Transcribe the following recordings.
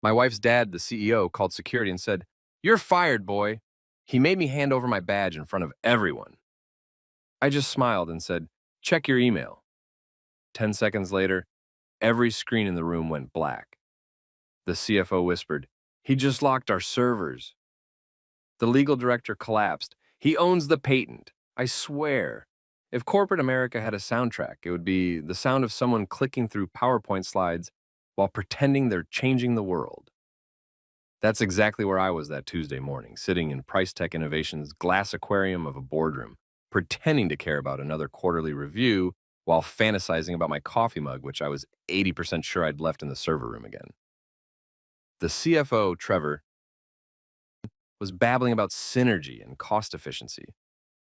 My wife's dad, the CEO, called security and said, "You're fired, boy." He made me hand over my badge in front of everyone. I just smiled and said, "Check your email." 10 seconds later, every screen in the room went black. The CFO whispered, "He just locked our servers." The legal director collapsed. "He owns the patent. I swear." If corporate America had a soundtrack, it would be the sound of someone clicking through PowerPoint slides while pretending they're changing the world. That's exactly where I was that Tuesday morning, sitting in Price Tech Innovation's glass aquarium of a boardroom, pretending to care about another quarterly review while fantasizing about my coffee mug, which I was 80% sure I'd left in the server room again. The CFO, Trevor, was babbling about synergy and cost efficiency,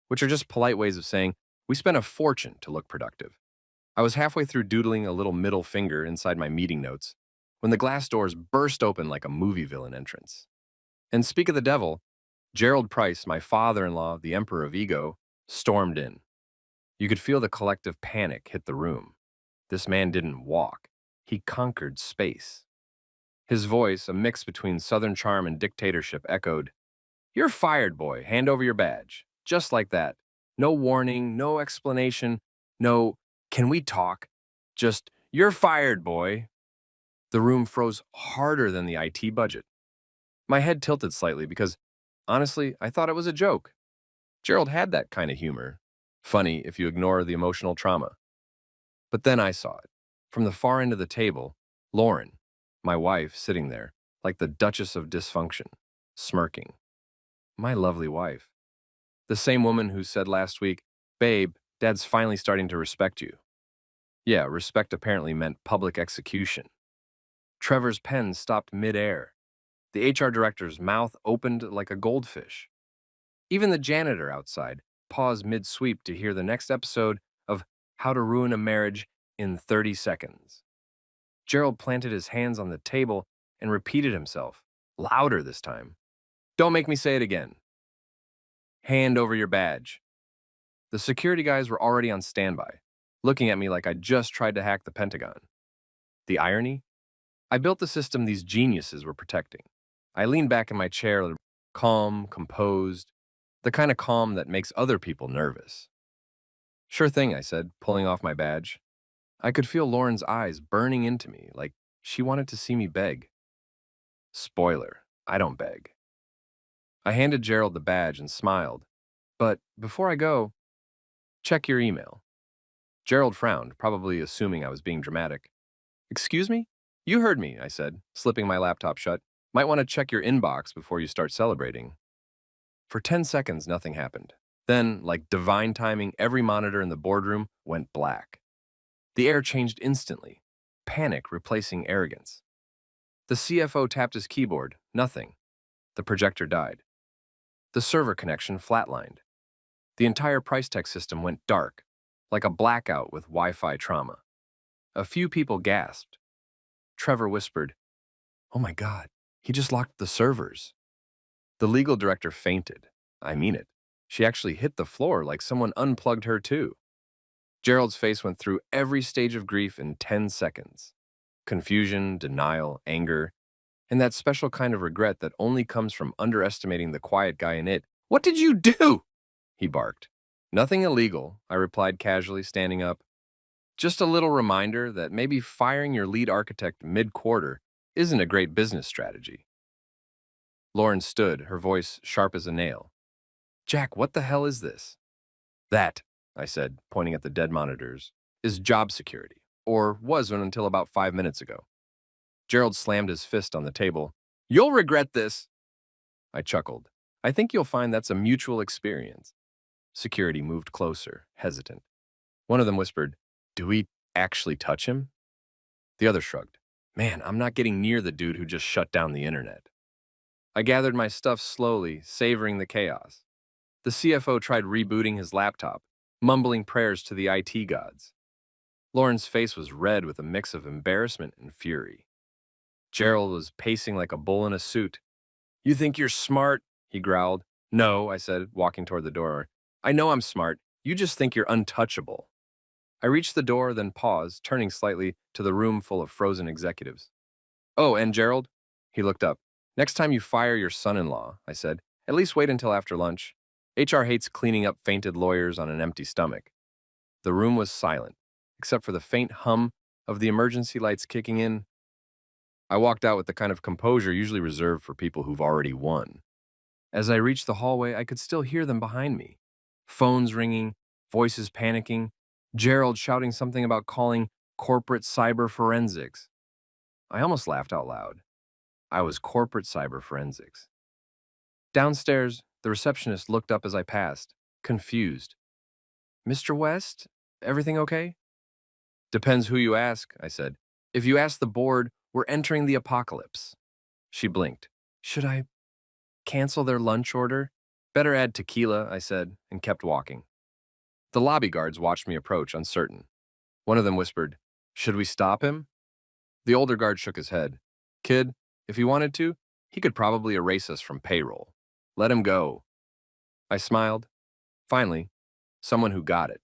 which are just polite ways of saying, we spent a fortune to look productive. I was halfway through doodling a little middle finger inside my meeting notes when the glass doors burst open like a movie villain entrance. And speak of the devil, Gerald Price, my father-in-law, the emperor of ego, stormed in. You could feel the collective panic hit the room. This man didn't walk. He conquered space. His voice, a mix between southern charm and dictatorship, echoed, "You're fired, boy. Hand over your badge." Just like that. No warning, no explanation, no, "Can we talk?" Just, "You're fired, boy." The room froze harder than the IT budget. My head tilted slightly because, honestly, I thought it was a joke. Gerald had that kind of humor. Funny if you ignore the emotional trauma. But then I saw it. From the far end of the table, Lauren, my wife, sitting there, like the Duchess of Dysfunction, smirking. My lovely wife. The same woman who said last week, "Babe, Dad's finally starting to respect you." Yeah, respect apparently meant public execution. Trevor's pen stopped midair. The HR director's mouth opened like a goldfish. Even the janitor outside paused mid-sweep to hear the next episode of How to Ruin a Marriage in 30 Seconds. Gerald planted his hands on the table and repeated himself, louder this time. "Don't make me say it again. Hand over your badge." The security guys were already on standby, looking at me like I just tried to hack the Pentagon. The irony? I built the system these geniuses were protecting. I leaned back in my chair, calm, composed, the kind of calm that makes other people nervous. "Sure thing," I said, pulling off my badge. I could feel Lauren's eyes burning into me, like she wanted to see me beg. Spoiler, I don't beg. I handed Gerald the badge and smiled. "But before I go, check your email." Gerald frowned, probably assuming I was being dramatic. "Excuse me?" "You heard me," I said, slipping my laptop shut. "Might want to check your inbox before you start celebrating." For 10 seconds, nothing happened. Then, like divine timing, every monitor in the boardroom went black. The air changed instantly, panic replacing arrogance. The CFO tapped his keyboard. Nothing. The projector died. The server connection flatlined. The entire Price Tech system went dark, like a blackout with Wi-Fi trauma. A few people gasped. Trevor whispered, "Oh my God, he just locked the servers." The legal director fainted. I mean it. She actually hit the floor like someone unplugged her too. Gerald's face went through every stage of grief in 10 seconds. Confusion, denial, anger, and that special kind of regret that only comes from underestimating the quiet guy in it. "What did you do?" he barked. "Nothing illegal," I replied casually, standing up. "Just a little reminder that maybe firing your lead architect mid-quarter isn't a great business strategy." Lauren stood, her voice sharp as a nail. "Jack, what the hell is this?" "That," I said, pointing at the dead monitors, "is job security, or was until about 5 minutes ago." Gerald slammed his fist on the table. "You'll regret this." I chuckled. "I think you'll find that's a mutual experience." Security moved closer, hesitant. One of them whispered, "Do we actually touch him?" The other shrugged. "Man, I'm not getting near the dude who just shut down the internet." I gathered my stuff slowly, savoring the chaos. The CFO tried rebooting his laptop, mumbling prayers to the IT gods. Lauren's face was red with a mix of embarrassment and fury. Gerald was pacing like a bull in a suit. "You think you're smart?" he growled. "No," I said, walking toward the door. "I know I'm smart. You just think you're untouchable." I reached the door, then paused, turning slightly to the room full of frozen executives. "Oh, and Gerald?" He looked up. Next time you fire your son-in-law, I said, at least wait until after lunch. HR hates cleaning up fainted lawyers on an empty stomach. The room was silent, except for the faint hum of the emergency lights kicking in. I walked out with the kind of composure usually reserved for people who've already won. As I reached the hallway, I could still hear them behind me. Phones ringing, voices panicking, Gerald shouting something about calling corporate cyber forensics. I almost laughed out loud. I was corporate cyber forensics. Downstairs, the receptionist looked up as I passed, confused. Mr. West, everything okay? Depends who you ask, I said. If you ask the board, we're entering the apocalypse. She blinked. Should I cancel their lunch order? Better add tequila, I said, and kept walking. The lobby guards watched me approach, uncertain. One of them whispered, Should we stop him? The older guard shook his head. Kid, if he wanted to, he could probably erase us from payroll. Let him go. I smiled. Finally, someone who got it.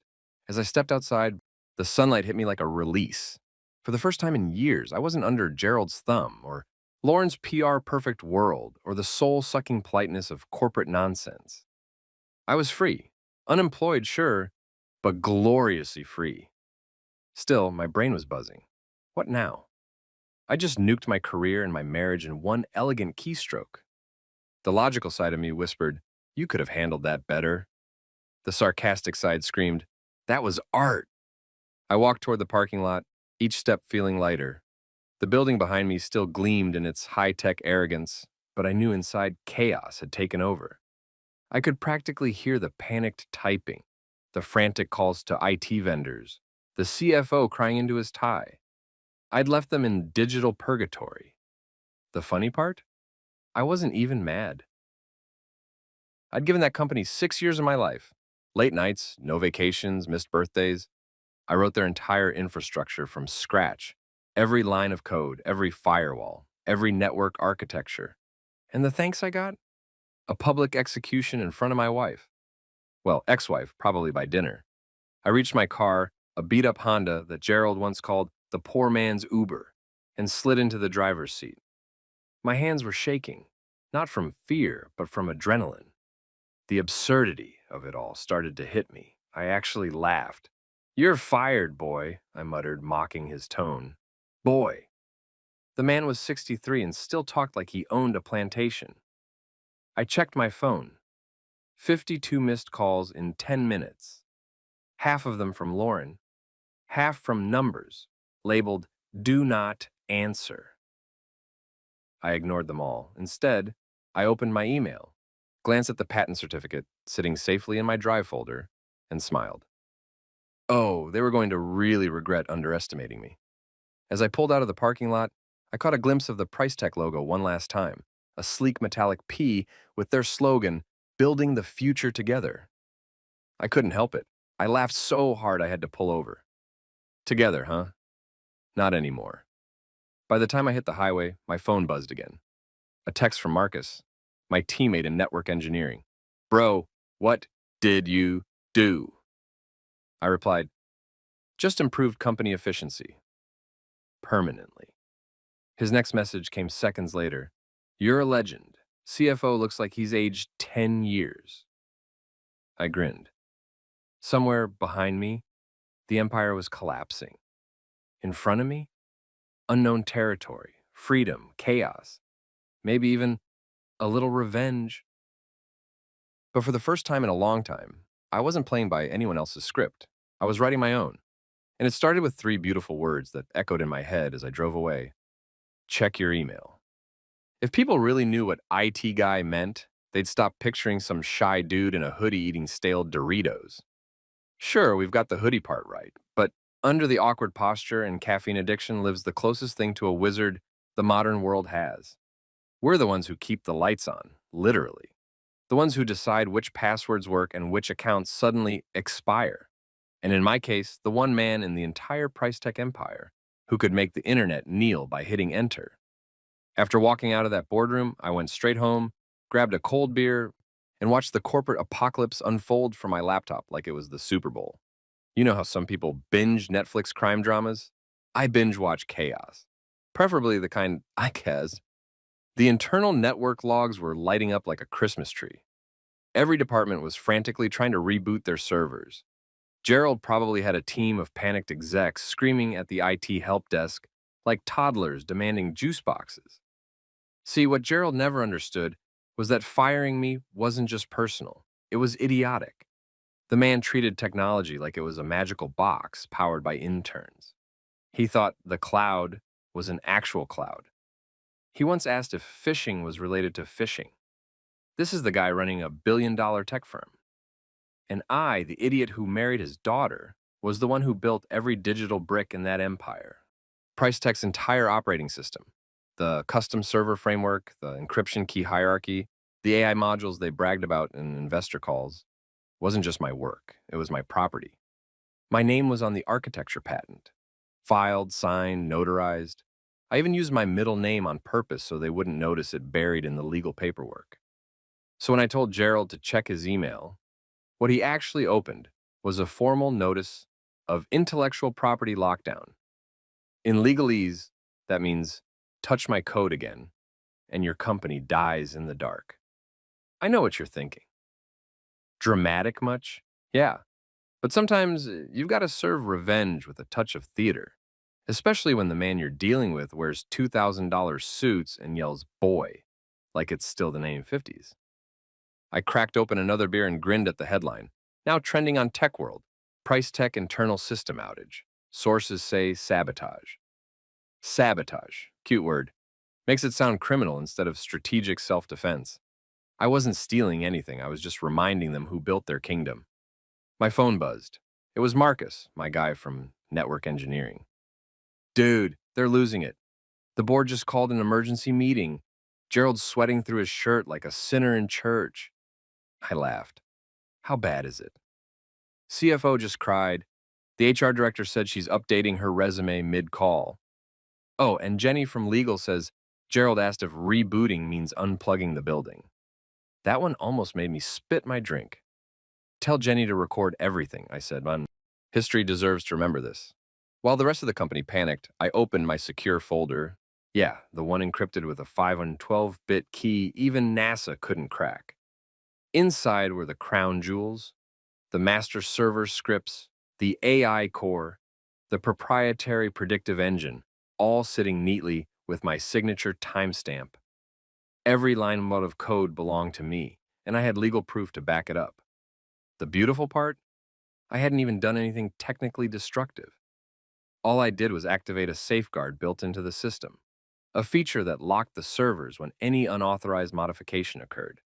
As I stepped outside, the sunlight hit me like a release. For the first time in years, I wasn't under Gerald's thumb or Lauren's PR perfect world or the soul-sucking politeness of corporate nonsense. I was free. Unemployed, sure, but gloriously free. Still, my brain was buzzing. What now? I just nuked my career and my marriage in one elegant keystroke. The logical side of me whispered, You could have handled that better. The sarcastic side screamed, That was art. I walked toward the parking lot, each step feeling lighter. The building behind me still gleamed in its high-tech arrogance, but I knew inside chaos had taken over. I could practically hear the panicked typing, the frantic calls to IT vendors, the CFO crying into his tie. I'd left them in digital purgatory. The funny part? I wasn't even mad. I'd given that company 6 years of my life. Late nights, no vacations, missed birthdays. I wrote their entire infrastructure from scratch. Every line of code, every firewall, every network architecture. And the thanks I got? A public execution in front of my wife. Well, ex-wife, probably by dinner. I reached my car, a beat-up Honda that Gerald once called the poor man's Uber, and slid into the driver's seat. My hands were shaking, not from fear, but from adrenaline. The absurdity of it all started to hit me. I actually laughed. You're fired, boy, I muttered, mocking his tone. Boy. The man was 63 and still talked like he owned a plantation. I checked my phone. 52 missed calls in 10 minutes. Half of them from Lauren, half from numbers labeled Do Not Answer. I ignored them all. Instead, I opened my email, glanced at the patent certificate sitting safely in my drive folder, and smiled. Oh, they were going to really regret underestimating me. As I pulled out of the parking lot, I caught a glimpse of the PriceTech logo one last time, a sleek metallic P with their slogan, Building the Future Together. I couldn't help it. I laughed so hard I had to pull over. Together, huh? Not anymore. By the time I hit the highway, my phone buzzed again. A text from Marcus, my teammate in network engineering. Bro, what did you do? I replied, just improved company efficiency. Permanently. His next message came seconds later. You're a legend. CFO looks like he's aged 10 years. I grinned. Somewhere behind me, the empire was collapsing. In front of me, unknown territory, freedom, chaos, maybe even a little revenge. But for the first time in a long time, I wasn't playing by anyone else's script. I was writing my own. And it started with 3 beautiful words that echoed in my head as I drove away. Check your email. If people really knew what IT guy meant, they'd stop picturing some shy dude in a hoodie eating stale Doritos. Sure, we've got the hoodie part right, but under the awkward posture and caffeine addiction lives the closest thing to a wizard the modern world has. We're the ones who keep the lights on, literally. The ones who decide which passwords work and which accounts suddenly expire. And in my case, the one man in the entire PriceTech empire who could make the internet kneel by hitting enter. After walking out of that boardroom, I went straight home, grabbed a cold beer, and watched the corporate apocalypse unfold from my laptop like it was the Super Bowl. You know how some people binge Netflix crime dramas? I binge watch chaos. Preferably the kind Ike has. The internal network logs were lighting up like a Christmas tree. Every department was frantically trying to reboot their servers. Gerald probably had a team of panicked execs screaming at the IT help desk like toddlers demanding juice boxes. See, what Gerald never understood was that firing me wasn't just personal, it was idiotic. The man treated technology like it was a magical box powered by interns. He thought the cloud was an actual cloud. He once asked if phishing was related to fishing. This is the guy running a $1 billion tech firm. And I, the idiot who married his daughter, was the one who built every digital brick in that empire. PriceTech's entire operating system, the custom server framework, the encryption key hierarchy, the AI modules they bragged about in investor calls, wasn't just my work, it was my property. My name was on the architecture patent, filed, signed, notarized. I even used my middle name on purpose so they wouldn't notice it buried in the legal paperwork. So when I told Gerald to check his email, what he actually opened was a formal notice of intellectual property lockdown. In legalese, that means touch my code again, and your company dies in the dark. I know what you're thinking. Dramatic much? Yeah. But sometimes you've got to serve revenge with a touch of theater, especially when the man you're dealing with wears $2,000 suits and yells, boy, like it's still the 1950s. I cracked open another beer and grinned at the headline. Now trending on TechWorld. PriceTech internal system outage. Sources say sabotage. Sabotage. Cute word. Makes it sound criminal instead of strategic self-defense. I wasn't stealing anything. I was just reminding them who built their kingdom. My phone buzzed. It was Marcus, my guy from network engineering. Dude, they're losing it. The board just called an emergency meeting. Gerald's sweating through his shirt like a sinner in church. I laughed. How bad is it? CFO just cried. The HR director said she's updating her resume mid-call. Oh, and Jenny from legal says Gerald asked if rebooting means unplugging the building. That one almost made me spit my drink. Tell Jenny to record everything, I said. History deserves to remember this. While the rest of the company panicked, I opened my secure folder. Yeah, the one encrypted with a 512-bit key even NASA couldn't crack. Inside were the crown jewels, the master server scripts, the AI core, the proprietary predictive engine, all sitting neatly with my signature timestamp. Every line of code belonged to me, and I had legal proof to back it up. The beautiful part? I hadn't even done anything technically destructive. All I did was activate a safeguard built into the system, a feature that locked the servers when any unauthorized modification occurred.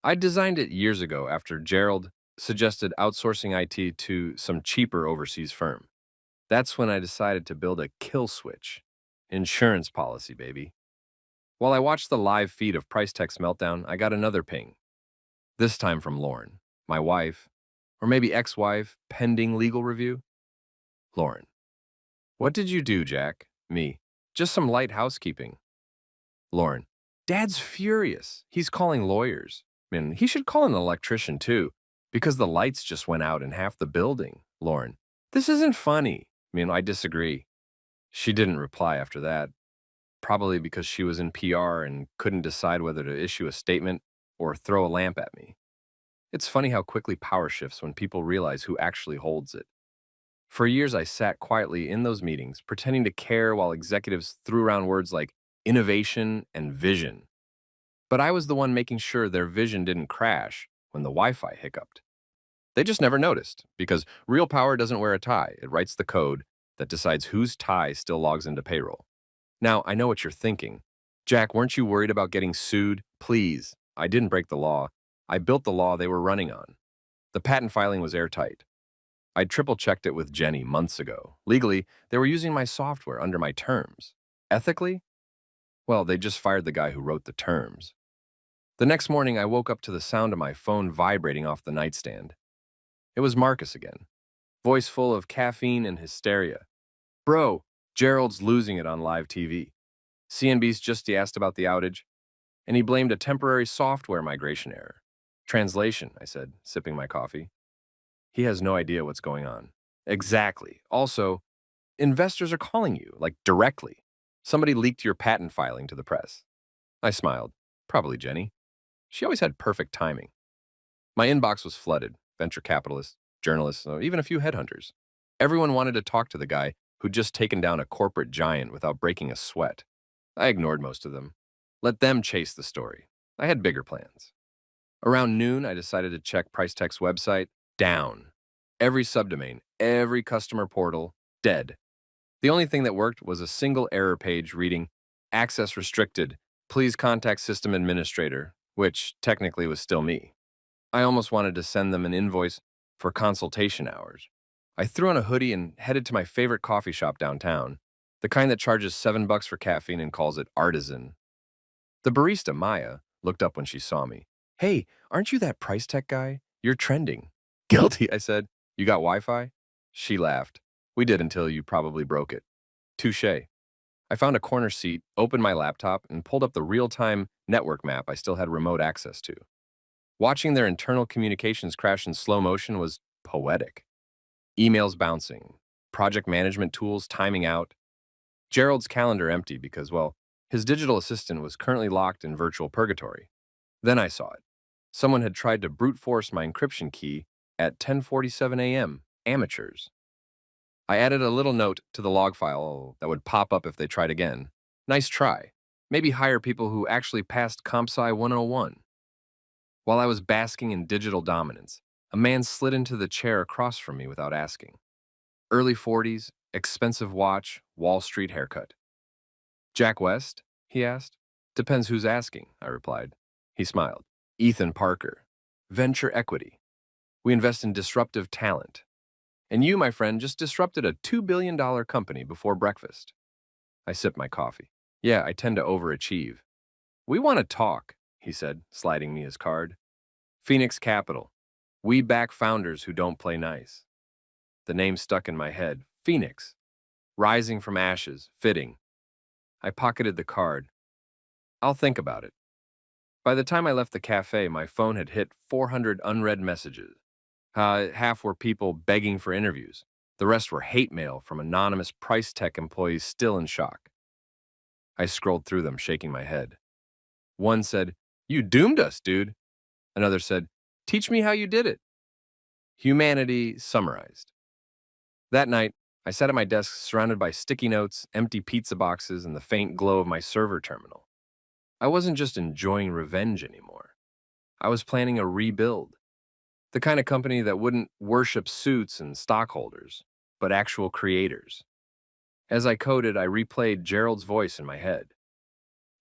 I designed it years ago after Gerald suggested outsourcing IT to some cheaper overseas firm. That's when I decided to build a kill switch. Insurance policy, baby. While I watched the live feed of PriceTech's meltdown, I got another ping. This time from Lauren, my wife, or maybe ex-wife, pending legal review. Lauren. What did you do, Jack? Me. Just some light housekeeping. Lauren. Dad's furious. He's calling lawyers. He should call an electrician too, because the lights just went out in half the building. Lauren. This isn't funny. I disagree. She didn't reply after that, probably because she was in PR and couldn't decide whether to issue a statement or throw a lamp at me. It's funny how quickly power shifts when people realize who actually holds it. For years, I sat quietly in those meetings, pretending to care while executives threw around words like innovation and vision. But I was the one making sure their vision didn't crash when the Wi-Fi hiccuped. They just never noticed, because real power doesn't wear a tie. It writes the code that decides whose tie still logs into payroll. Now, I know what you're thinking. Jack, weren't you worried about getting sued? Please, I didn't break the law. I built the law they were running on. The patent filing was airtight. I'd triple-checked it with Jenny months ago. Legally, they were using my software under my terms. Ethically? Well, they just fired the guy who wrote the terms. The next morning, I woke up to the sound of my phone vibrating off the nightstand. It was Marcus again, voice full of caffeine and hysteria. Bro, Gerald's losing it on live TV. CNBC's just asked about the outage, and he blamed a temporary software migration error. Translation, I said, sipping my coffee. He has no idea what's going on. Exactly. Also, investors are calling you, like directly. Somebody leaked your patent filing to the press. I smiled. Probably Jenny. She always had perfect timing. My inbox was flooded. Venture capitalists, journalists, even a few headhunters. Everyone wanted to talk to the guy who'd just taken down a corporate giant without breaking a sweat. I ignored most of them. Let them chase the story. I had bigger plans. Around noon, I decided to check PriceTech's website. Down. Every subdomain, every customer portal, dead. The only thing that worked was a single error page reading, "Access restricted. Please contact system administrator," which technically was still me. I almost wanted to send them an invoice for consultation hours. I threw on a hoodie and headed to my favorite coffee shop downtown, the kind that charges $7 for caffeine and calls it artisan. The barista, Maya, looked up when she saw me. "Hey, aren't you that Price Tech guy? You're trending." "Guilty," I said. "You got Wi-Fi?" She laughed. "We did until you probably broke it." Touche. I found a corner seat, opened my laptop, and pulled up the real-time network map I still had remote access to. Watching their internal communications crash in slow motion was poetic. Emails bouncing, project management tools timing out, Gerald's calendar empty because, well, his digital assistant was currently locked in virtual purgatory. Then I saw it. Someone had tried to brute force my encryption key at 10:47 a.m. Amateurs. I added a little note to the log file that would pop up if they tried again. Nice try. Maybe hire people who actually passed CompSci 101. While I was basking in digital dominance, a man slid into the chair across from me without asking. Early 40s, expensive watch, Wall Street haircut. "Jack West?" he asked. "Depends who's asking," I replied. He smiled. "Ethan Parker. Venture equity. We invest in disruptive talent. And you, my friend, just disrupted a $2 billion company before breakfast." I sipped my coffee. "Yeah, I tend to overachieve." "We want to talk," he said, sliding me his card. "Phoenix Capital. We back founders who don't play nice." The name stuck in my head. Phoenix. Rising from ashes. Fitting. I pocketed the card. "I'll think about it." By the time I left the cafe, my phone had hit 400 unread messages. Half were people begging for interviews. The rest were hate mail from anonymous Price Tech employees still in shock. I scrolled through them, shaking my head. One said, "You doomed us, dude." Another said, "Teach me how you did it." Humanity summarized. That night, I sat at my desk surrounded by sticky notes, empty pizza boxes, and the faint glow of my server terminal. I wasn't just enjoying revenge anymore. I was planning a rebuild. The kind of company that wouldn't worship suits and stockholders, but actual creators. As I coded, I replayed Gerald's voice in my head.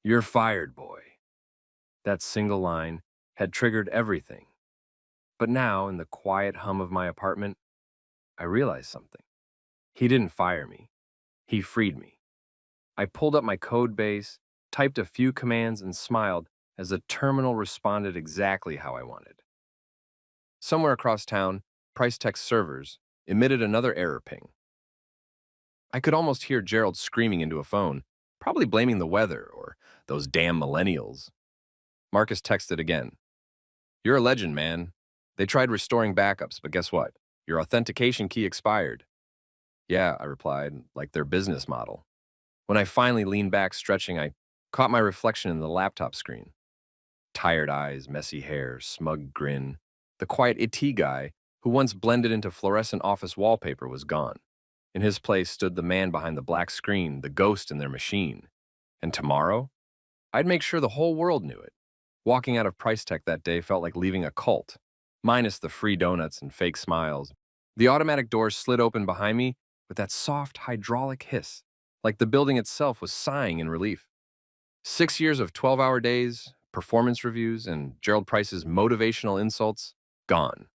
"You're fired, boy." That single line had triggered everything. But now, in the quiet hum of my apartment, I realized something. He didn't fire me. He freed me. I pulled up my code base, typed a few commands, and smiled as the terminal responded exactly how I wanted. Somewhere across town, PriceTech servers emitted another error ping. I could almost hear Gerald screaming into a phone, probably blaming the weather or those damn millennials. Marcus texted again. "You're a legend, man. They tried restoring backups, but guess what? Your authentication key expired." "Yeah," I replied, like their business model. When I finally leaned back, stretching, I caught my reflection in the laptop screen. Tired eyes, messy hair, smug grin. The quiet IT guy who once blended into fluorescent office wallpaper was gone. In his place stood the man behind the black screen, the ghost in their machine. And tomorrow, I'd make sure the whole world knew it. Walking out of Price Tech that day felt like leaving a cult, minus the free donuts and fake smiles. The automatic doors slid open behind me with that soft hydraulic hiss, like the building itself was sighing in relief. 6 years of 12-hour days, performance reviews, and Gerald Price's motivational insults, gone.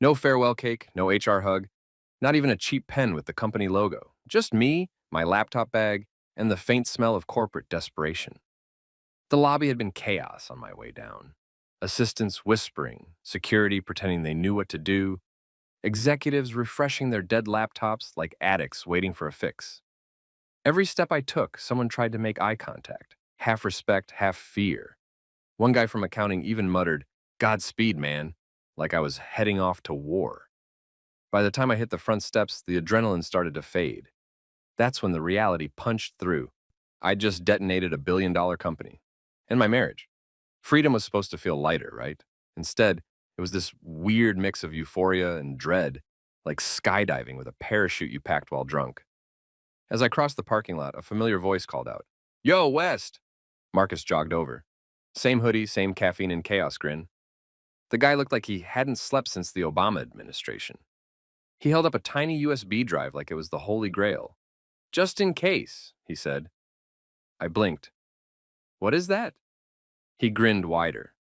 No farewell cake, no HR hug, not even a cheap pen with the company logo. Just me, my laptop bag, and the faint smell of corporate desperation. The lobby had been chaos on my way down. Assistants whispering, security pretending they knew what to do, executives refreshing their dead laptops like addicts waiting for a fix. Every step I took, someone tried to make eye contact, half respect, half fear. One guy from accounting even muttered, "Godspeed, man," like I was heading off to war. By the time I hit the front steps, the adrenaline started to fade. That's when the reality punched through. I just detonated a billion-dollar company. and my marriage. Freedom was supposed to feel lighter, right? Instead, it was this weird mix of euphoria and dread, like skydiving with a parachute you packed while drunk. As I crossed the parking lot, a familiar voice called out, "Yo, West!" Marcus jogged over. Same hoodie, same caffeine and chaos grin. The guy looked like he hadn't slept since the Obama administration. He held up a tiny USB drive like it was the Holy Grail. "Just in case," he said. I blinked. "What is that?" He grinned wider.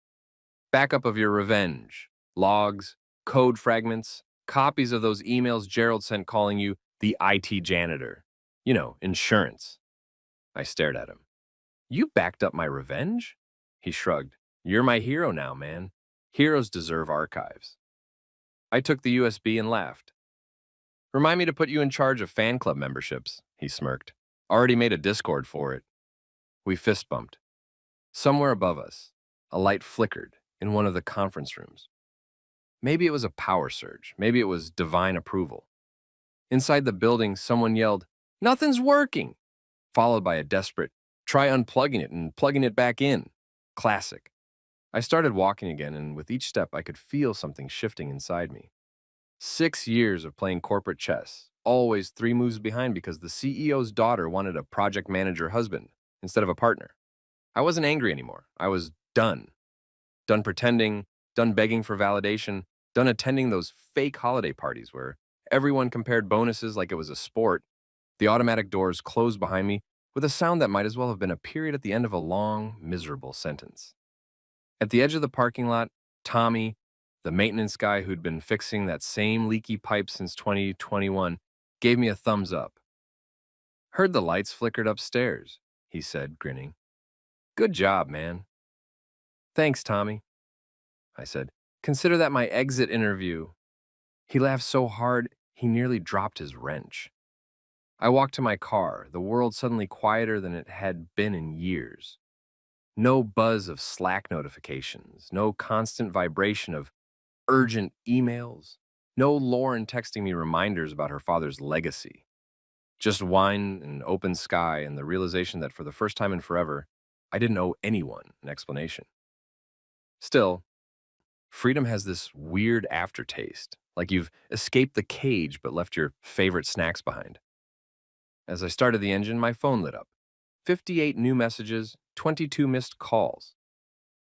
"Backup of your revenge. Logs, code fragments, copies of those emails Gerald sent calling you the IT janitor. You know, insurance." I stared at him. "You backed up my revenge?" He shrugged. "You're my hero now, man. Heroes deserve archives." I took the USB and laughed. "Remind me to put you in charge of fan club memberships," he smirked. "Already made a Discord for it." We fist bumped. Somewhere above us, a light flickered in one of the conference rooms. Maybe it was a power surge. Maybe it was divine approval. Inside the building, someone yelled, "Nothing's working!" followed by a desperate, "Try unplugging it and plugging it back in." Classic. I started walking again, and with each step, I could feel something shifting inside me. 6 years of playing corporate chess, always 3 moves behind because the CEO's daughter wanted a project manager husband instead of a partner. I wasn't angry anymore. I was done. Done pretending, done begging for validation, done attending those fake holiday parties where everyone compared bonuses like it was a sport. The automatic doors closed behind me with a sound that might as well have been a period at the end of a long, miserable sentence. At the edge of the parking lot, Tommy, the maintenance guy who'd been fixing that same leaky pipe since 2021, gave me a thumbs up. "Heard the lights flickered upstairs," he said, grinning. "Good job, man." "Thanks, Tommy," I said. "Consider that my exit interview." He laughed so hard, he nearly dropped his wrench. I walked to my car, the world suddenly quieter than it had been in years. No buzz of Slack notifications, no constant vibration of urgent emails, no Lauren texting me reminders about her father's legacy. Just wine and open sky and the realization that for the first time in forever, I didn't owe anyone an explanation. Still, freedom has this weird aftertaste, like you've escaped the cage but left your favorite snacks behind. As I started the engine, my phone lit up. 58 new messages, 22 missed calls.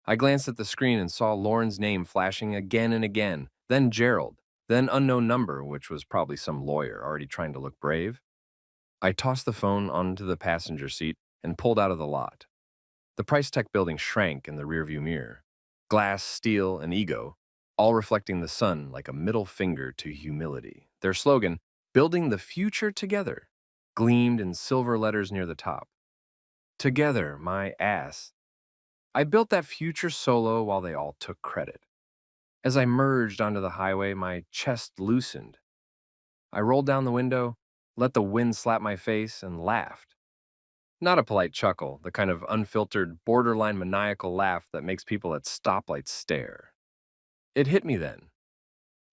I glanced at the screen and saw Lauren's name flashing again and again, then Gerald, then unknown number, which was probably some lawyer already trying to look brave. I tossed the phone onto the passenger seat and pulled out of the lot. The Price Tech building shrank in the rearview mirror. Glass, steel, and ego, all reflecting the sun like a middle finger to humility. Their slogan, "Building the Future Together," gleamed in silver letters near the top. Together, my ass. I built that future solo while they all took credit. As I merged onto the highway, my chest loosened. I rolled down the window, let the wind slap my face, and laughed. Not a polite chuckle, the kind of unfiltered, borderline maniacal laugh that makes people at stoplights stare. It hit me then.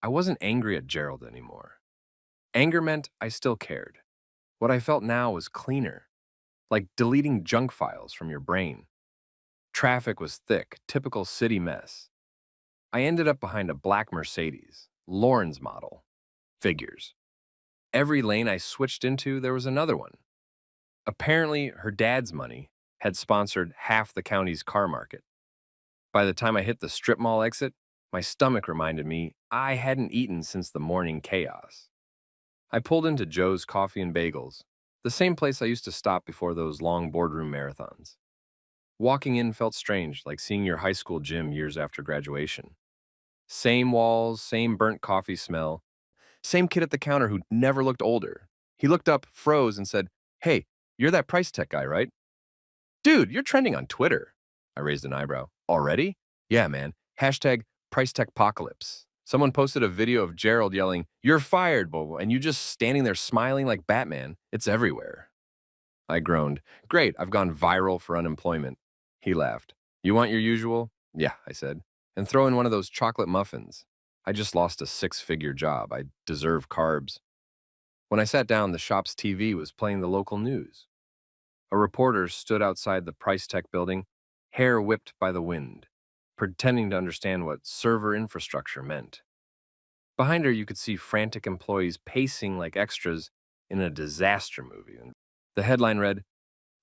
I wasn't angry at Gerald anymore. Anger meant I still cared. What I felt now was cleaner, like deleting junk files from your brain. Traffic was thick, typical city mess. I ended up behind a black Mercedes, Lauren's model. Figures. Every lane I switched into, there was another one. Apparently, her dad's money had sponsored half the county's car market. By the time I hit the strip mall exit, my stomach reminded me I hadn't eaten since the morning chaos. I pulled into Joe's Coffee and Bagels, the same place I used to stop before those long boardroom marathons. Walking in felt strange, like seeing your high school gym years after graduation. Same walls, same burnt coffee smell, same kid at the counter who never looked older. He looked up, froze, and said, "Hey, you're that Price Tech guy, right?" "Dude, you're trending on Twitter." I raised an eyebrow. "Already?" "Yeah, man. Hashtag Price Tech Apocalypse." Someone posted a video of Gerald yelling, "You're fired, Bobo," and you just standing there smiling like Batman. It's everywhere. I groaned. "Great, I've gone viral for unemployment." He laughed. "You want your usual?" "Yeah," I said. "And throw in one of those chocolate muffins. I just lost a six-figure job. I deserve carbs." When I sat down, the shop's TV was playing the local news. A reporter stood outside the Price Tech building, hair whipped by the wind, pretending to understand what server infrastructure meant. Behind her, you could see frantic employees pacing like extras in a disaster movie. And the headline read,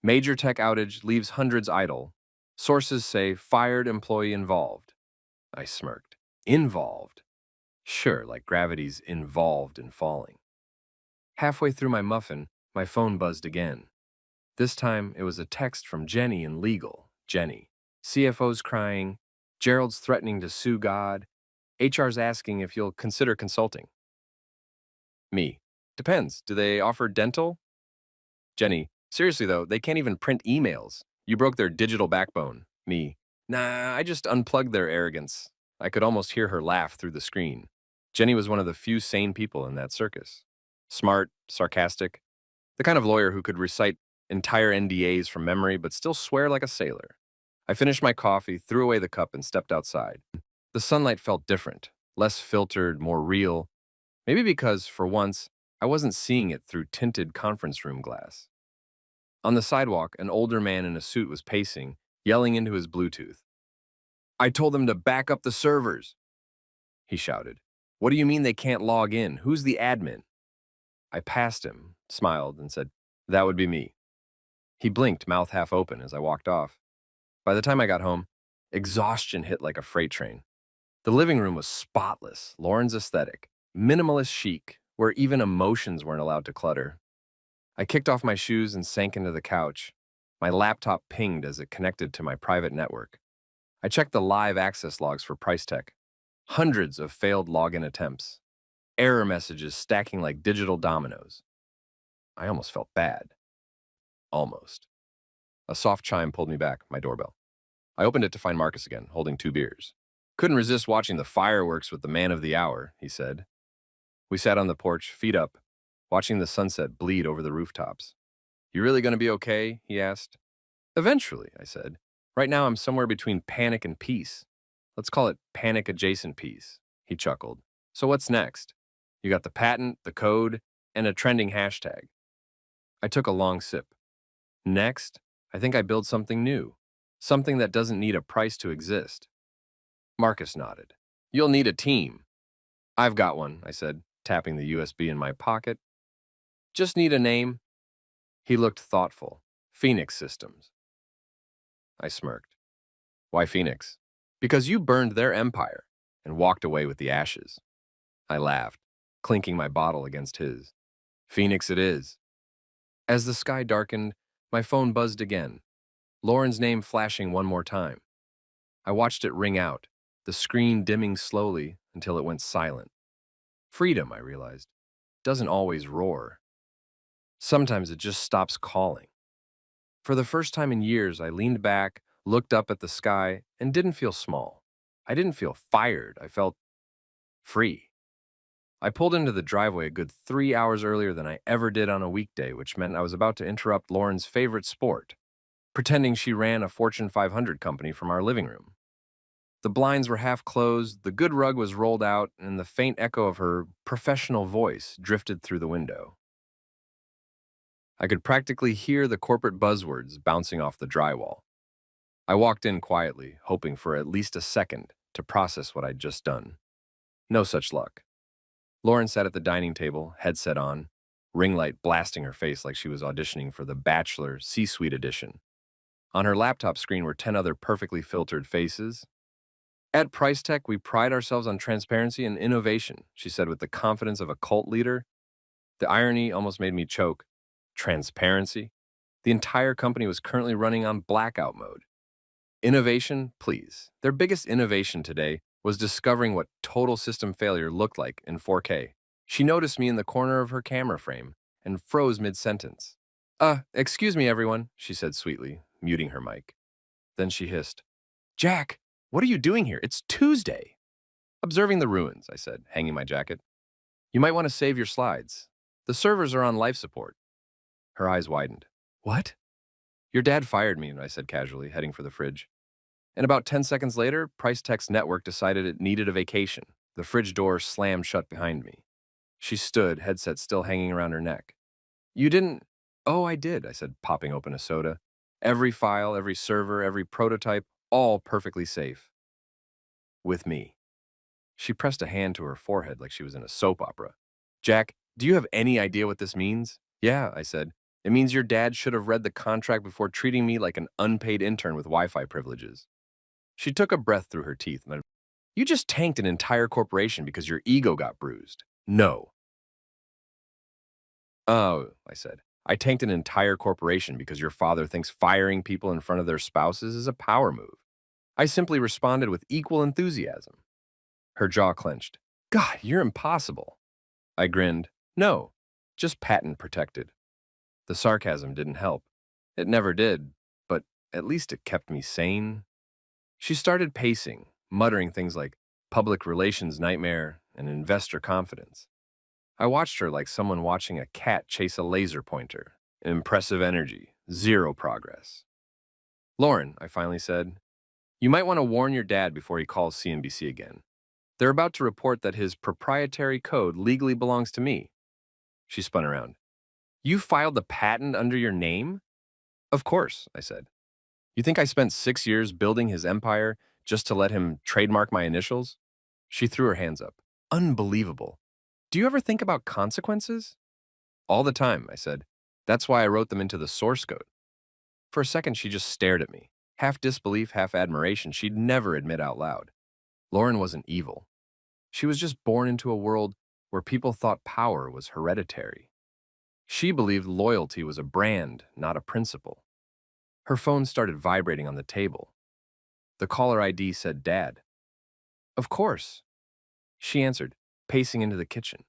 Major tech outage leaves hundreds idle. Sources say fired employee involved. I smirked. Involved? Sure, like gravity's involved in falling. Halfway through my muffin, my phone buzzed again. This time, it was a text from Jenny in legal. Jenny. CFO's crying. Gerald's threatening to sue God. HR's asking if you'll consider consulting. Me. Depends. Do they offer dental? Jenny. Seriously though, they can't even print emails. You broke their digital backbone. Me. Nah, I just unplugged their arrogance. I could almost hear her laugh through the screen. Jenny was one of the few sane people in that circus. Smart, sarcastic, the kind of lawyer who could recite entire NDAs from memory but still swear like a sailor. I finished my coffee, threw away the cup, and stepped outside. The sunlight felt different, less filtered, more real. Maybe because, for once, I wasn't seeing it through tinted conference room glass. On the sidewalk, an older man in a suit was pacing, yelling into his Bluetooth. I told them to back up the servers, he shouted. What do you mean they can't log in? Who's the admin? I passed him, smiled, and said, that would be me. He blinked, mouth half open, as I walked off. By the time I got home, exhaustion hit like a freight train. The living room was spotless, Lauren's aesthetic, minimalist chic, where even emotions weren't allowed to clutter. I kicked off my shoes and sank into the couch. My laptop pinged as it connected to my private network. I checked the live access logs for PriceTech. Hundreds of failed login attempts. Error messages stacking like digital dominoes. I almost felt bad. Almost. A soft chime pulled me back, my doorbell. I opened it to find Marcus again, holding 2 beers. Couldn't resist watching the fireworks with the man of the hour, he said. We sat on the porch, feet up, watching the sunset bleed over the rooftops. You really gonna be okay? He asked. Eventually, I said. Right now I'm somewhere between panic and peace. Let's call it panic-adjacent peace, he chuckled. So what's next? You got the patent, the code, and a trending hashtag. I took a long sip. Next, I think I build something new. Something that doesn't need a price to exist. Marcus nodded. You'll need a team. I've got one, I said, tapping the USB in my pocket. Just need a name. He looked thoughtful. Phoenix Systems. I smirked. Why Phoenix? Because you burned their empire and walked away with the ashes. I laughed, clinking my bottle against his. Phoenix it is. As the sky darkened, my phone buzzed again, Lauren's name flashing one more time. I watched it ring out, the screen dimming slowly until it went silent. Freedom, I realized, doesn't always roar. Sometimes it just stops calling. For the first time in years, I leaned back, looked up at the sky, and didn't feel small. I didn't feel fired. I felt free. I pulled into the driveway a good 3 hours earlier than I ever did on a weekday, which meant I was about to interrupt Lauren's favorite sport, pretending she ran a Fortune 500 company from our living room. The blinds were half closed, the good rug was rolled out, and the faint echo of her professional voice drifted through the window. I could practically hear the corporate buzzwords bouncing off the drywall. I walked in quietly, hoping for at least a second to process what I'd just done. No such luck. Lauren sat at the dining table, headset on, ring light blasting her face like she was auditioning for the Bachelor C-Suite edition. On her laptop screen were 10 other perfectly filtered faces. At PriceTech, we pride ourselves on transparency and innovation, she said with the confidence of a cult leader. The irony almost made me choke. Transparency? The entire company was currently running on blackout mode. Innovation? Please. Their biggest innovation today was discovering what total system failure looked like in 4K. She noticed me in the corner of her camera frame and froze mid-sentence. Excuse me, everyone, she said sweetly, muting her mic. Then she hissed, Jack, what are you doing here? It's Tuesday. Observing the ruins, I said, hanging my jacket. You might want to save your slides. The servers are on life support. Her eyes widened. What? Your dad fired me, I said casually, heading for the fridge. And about 10 seconds later, PriceTech's network decided it needed a vacation. The fridge door slammed shut behind me. She stood, headset still hanging around her neck. You didn't... Oh, I did, I said, popping open a soda. Every file, every server, every prototype, all perfectly safe. With me. She pressed a hand to her forehead like she was in a soap opera. Jack, do you have any idea what this means? Yeah, I said. It means your dad should have read the contract before treating me like an unpaid intern with Wi-Fi privileges. She took a breath through her teeth. You just tanked an entire corporation because your ego got bruised. No. Oh, I said. I tanked an entire corporation because your father thinks firing people in front of their spouses is a power move. I simply responded with equal enthusiasm. Her jaw clenched. God, you're impossible. I grinned. No, just patent protected. The sarcasm didn't help. It never did, but at least it kept me sane. She started pacing, muttering things like public relations nightmare and investor confidence. I watched her like someone watching a cat chase a laser pointer. Impressive energy, zero progress. Lauren, I finally said, you might want to warn your dad before he calls CNBC again. They're about to report that his proprietary code legally belongs to me. She spun around. You filed the patent under your name? Of course, I said. You think I spent 6 years building his empire just to let him trademark my initials? She threw her hands up. Unbelievable. Do you ever think about consequences? All the time, I said. That's why I wrote them into the source code. For a second, she just stared at me. Half disbelief, half admiration she'd never admit out loud. Lauren wasn't evil. She was just born into a world where people thought power was hereditary. She believed loyalty was a brand, not a principle. Her phone started vibrating on the table. The caller ID said Dad. Of course. She answered, pacing into the kitchen.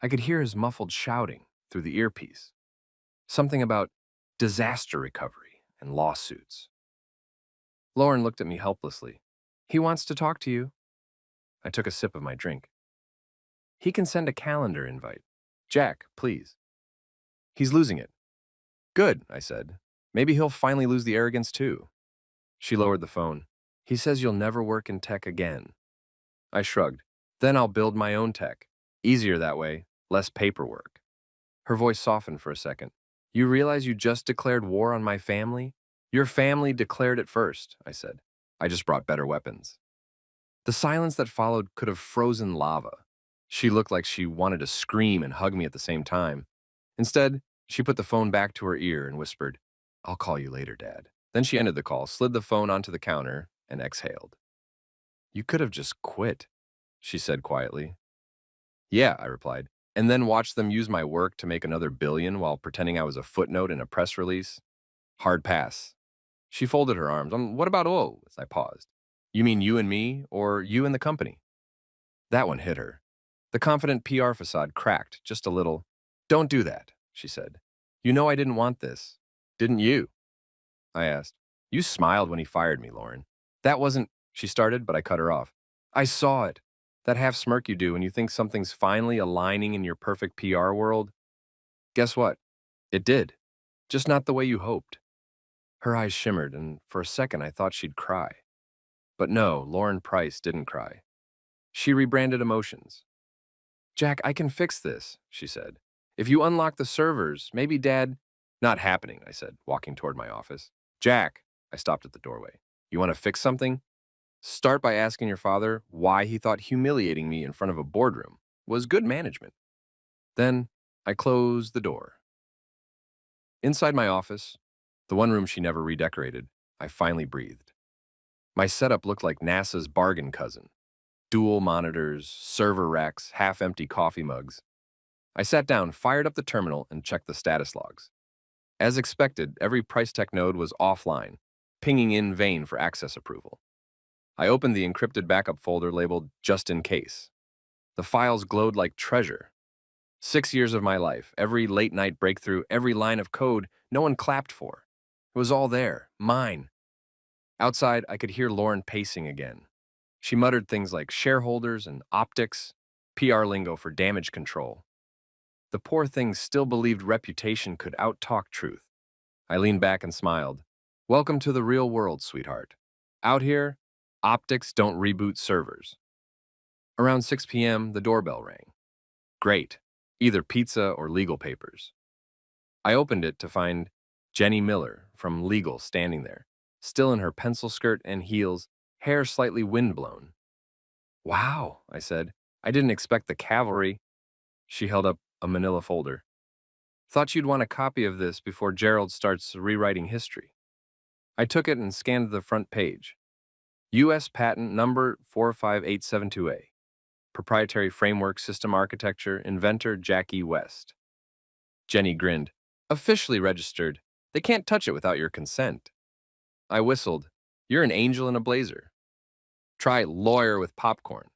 I could hear his muffled shouting through the earpiece. Something about disaster recovery and lawsuits. Lauren looked at me helplessly. He wants to talk to you. I took a sip of my drink. He can send a calendar invite. Jack, please. He's losing it. Good, I said. Maybe he'll finally lose the arrogance too. She lowered the phone. He says you'll never work in tech again. I shrugged. Then I'll build my own tech. Easier that way, less paperwork. Her voice softened for a second. You realize you just declared war on my family? Your family declared it first, I said. I just brought better weapons. The silence that followed could have frozen lava. She looked like she wanted to scream and hug me at the same time. Instead, she put the phone back to her ear and whispered, I'll call you later, Dad. Then she ended the call, slid the phone onto the counter, and exhaled. You could have just quit, she said quietly. Yeah, I replied, and then watched them use my work to make another billion while pretending I was a footnote in a press release. Hard pass. She folded her arms. What about O? As I paused. You mean you and me, or you and the company? That one hit her. The confident PR facade cracked just a little. Don't do that, she said. You know I didn't want this. Didn't you? I asked. You smiled when he fired me, Lauren. That wasn't, she started, but I cut her off. I saw it. That half smirk you do when you think something's finally aligning in your perfect PR world. Guess what? It did. Just not the way you hoped. Her eyes shimmered, and for a second I thought she'd cry. But no, Lauren Price didn't cry. She rebranded emotions. Jack, I can fix this, she said. If you unlock the servers, maybe Dad... Not happening, I said, walking toward my office. Jack, I stopped at the doorway. You want to fix something? Start by asking your father why he thought humiliating me in front of a boardroom was good management. Then I closed the door. Inside my office, the one room she never redecorated, I finally breathed. My setup looked like NASA's bargain cousin. Dual monitors, server racks, half-empty coffee mugs. I sat down, fired up the terminal, and checked the status logs. As expected, every PriceTech node was offline, pinging in vain for access approval. I opened the encrypted backup folder labeled just in case. The files glowed like treasure. 6 years of my life, every late-night breakthrough, every line of code no one clapped for. It was all there, mine. Outside, I could hear Lauren pacing again. She muttered things like shareholders and optics, PR lingo for damage control. The poor thing still believed reputation could outtalk truth. I leaned back and smiled. Welcome to the real world, sweetheart. Out here, optics don't reboot servers. Around 6 p.m., the doorbell rang. Great. Either pizza or legal papers. I opened it to find Jenny Miller, from legal standing there, still in her pencil skirt and heels, hair slightly windblown. Wow, I said. I didn't expect the cavalry. She held up a manila folder. Thought you'd want a copy of this before Gerald starts rewriting history. I took it and scanned the front page. U.S. Patent Number 45872A. Proprietary Framework System Architecture, Inventor Jackie West. Jenny grinned. Officially registered. They can't touch it without your consent. I whistled. You're an angel in a blazer. Try lawyer with popcorn,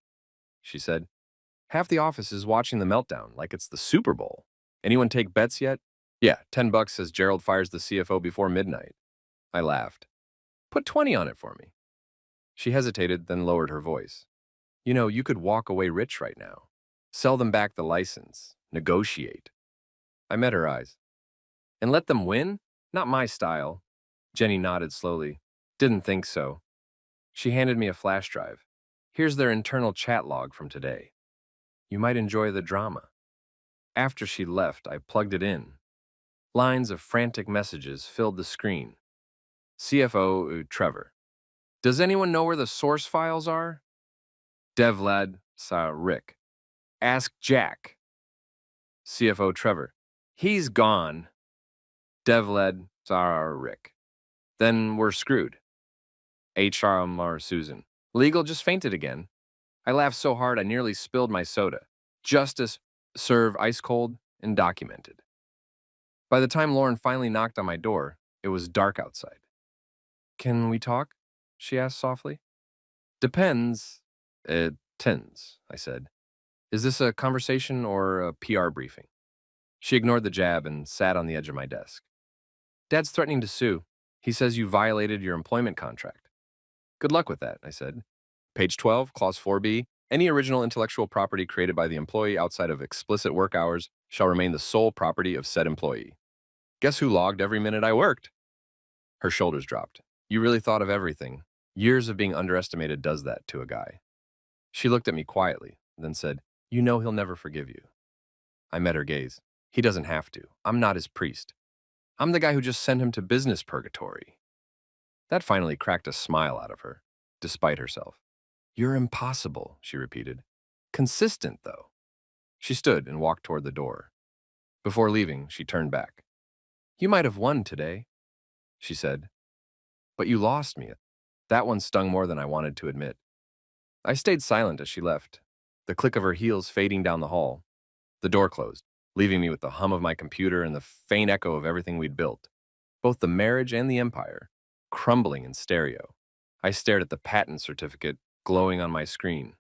she said. Half the office is watching the meltdown like it's the Super Bowl. Anyone take bets yet? Yeah, $10 says Gerald fires the CFO before midnight. I laughed. Put 20 on it for me. She hesitated, then lowered her voice. You know, you could walk away rich right now. Sell them back the license. Negotiate. I met her eyes. And let them win? Not my style. Jenny nodded slowly. Didn't think so. She handed me a flash drive. Here's their internal chat log from today. You might enjoy the drama. After she left, I plugged it in. Lines of frantic messages filled the screen. CFO Trevor. Does anyone know where the source files are? Devlad Rick. Ask Jack. CFO Trevor. He's gone. Devlad Rick. Then we're screwed. HR Susan. Legal just fainted again. I laughed so hard I nearly spilled my soda. Justice, serve ice cold and documented. By the time Lauren finally knocked on my door, it was dark outside. Can we talk? She asked softly. Depends. It tends, I said. Is this a conversation or a PR briefing? She ignored the jab and sat on the edge of my desk. Dad's threatening to sue. He says you violated your employment contract. Good luck with that, I said. Page 12, Clause 4B. Any original intellectual property created by the employee outside of explicit work hours shall remain the sole property of said employee. Guess who logged every minute I worked? Her shoulders dropped. You really thought of everything. Years of being underestimated does that to a guy. She looked at me quietly, then said, You know he'll never forgive you. I met her gaze. He doesn't have to. I'm not his priest. I'm the guy who just sent him to business purgatory. That finally cracked a smile out of her, despite herself. You're impossible, she repeated. Consistent, though. She stood and walked toward the door. Before leaving, she turned back. You might have won today, she said. But you lost me. That one stung more than I wanted to admit. I stayed silent as she left, the click of her heels fading down the hall. The door closed, leaving me with the hum of my computer and the faint echo of everything we'd built, both the marriage and the empire, crumbling in stereo. I stared at the patent certificate glowing on my screen.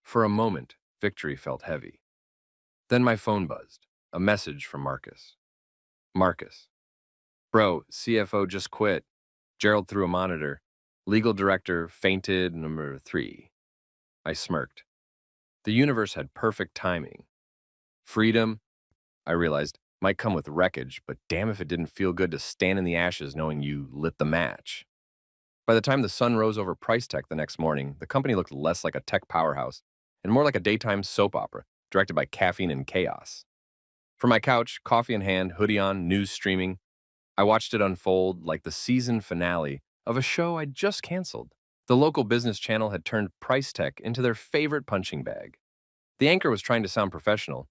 For a moment, victory felt heavy. Then my phone buzzed, a message from Marcus. Marcus. Bro, CFO just quit. Gerald threw a monitor. Legal director fainted number 3. I smirked. The universe had perfect timing. Freedom, I realized, might come with wreckage, but damn if it didn't feel good to stand in the ashes knowing you lit the match. By the time the sun rose over Price Tech the next morning, the company looked less like a tech powerhouse and more like a daytime soap opera directed by caffeine and chaos. From my couch, coffee in hand, hoodie on, news streaming, I watched it unfold like the season finale of a show I'd just canceled. The local business channel had turned Price Tech into their favorite punching bag. The anchor was trying to sound professional,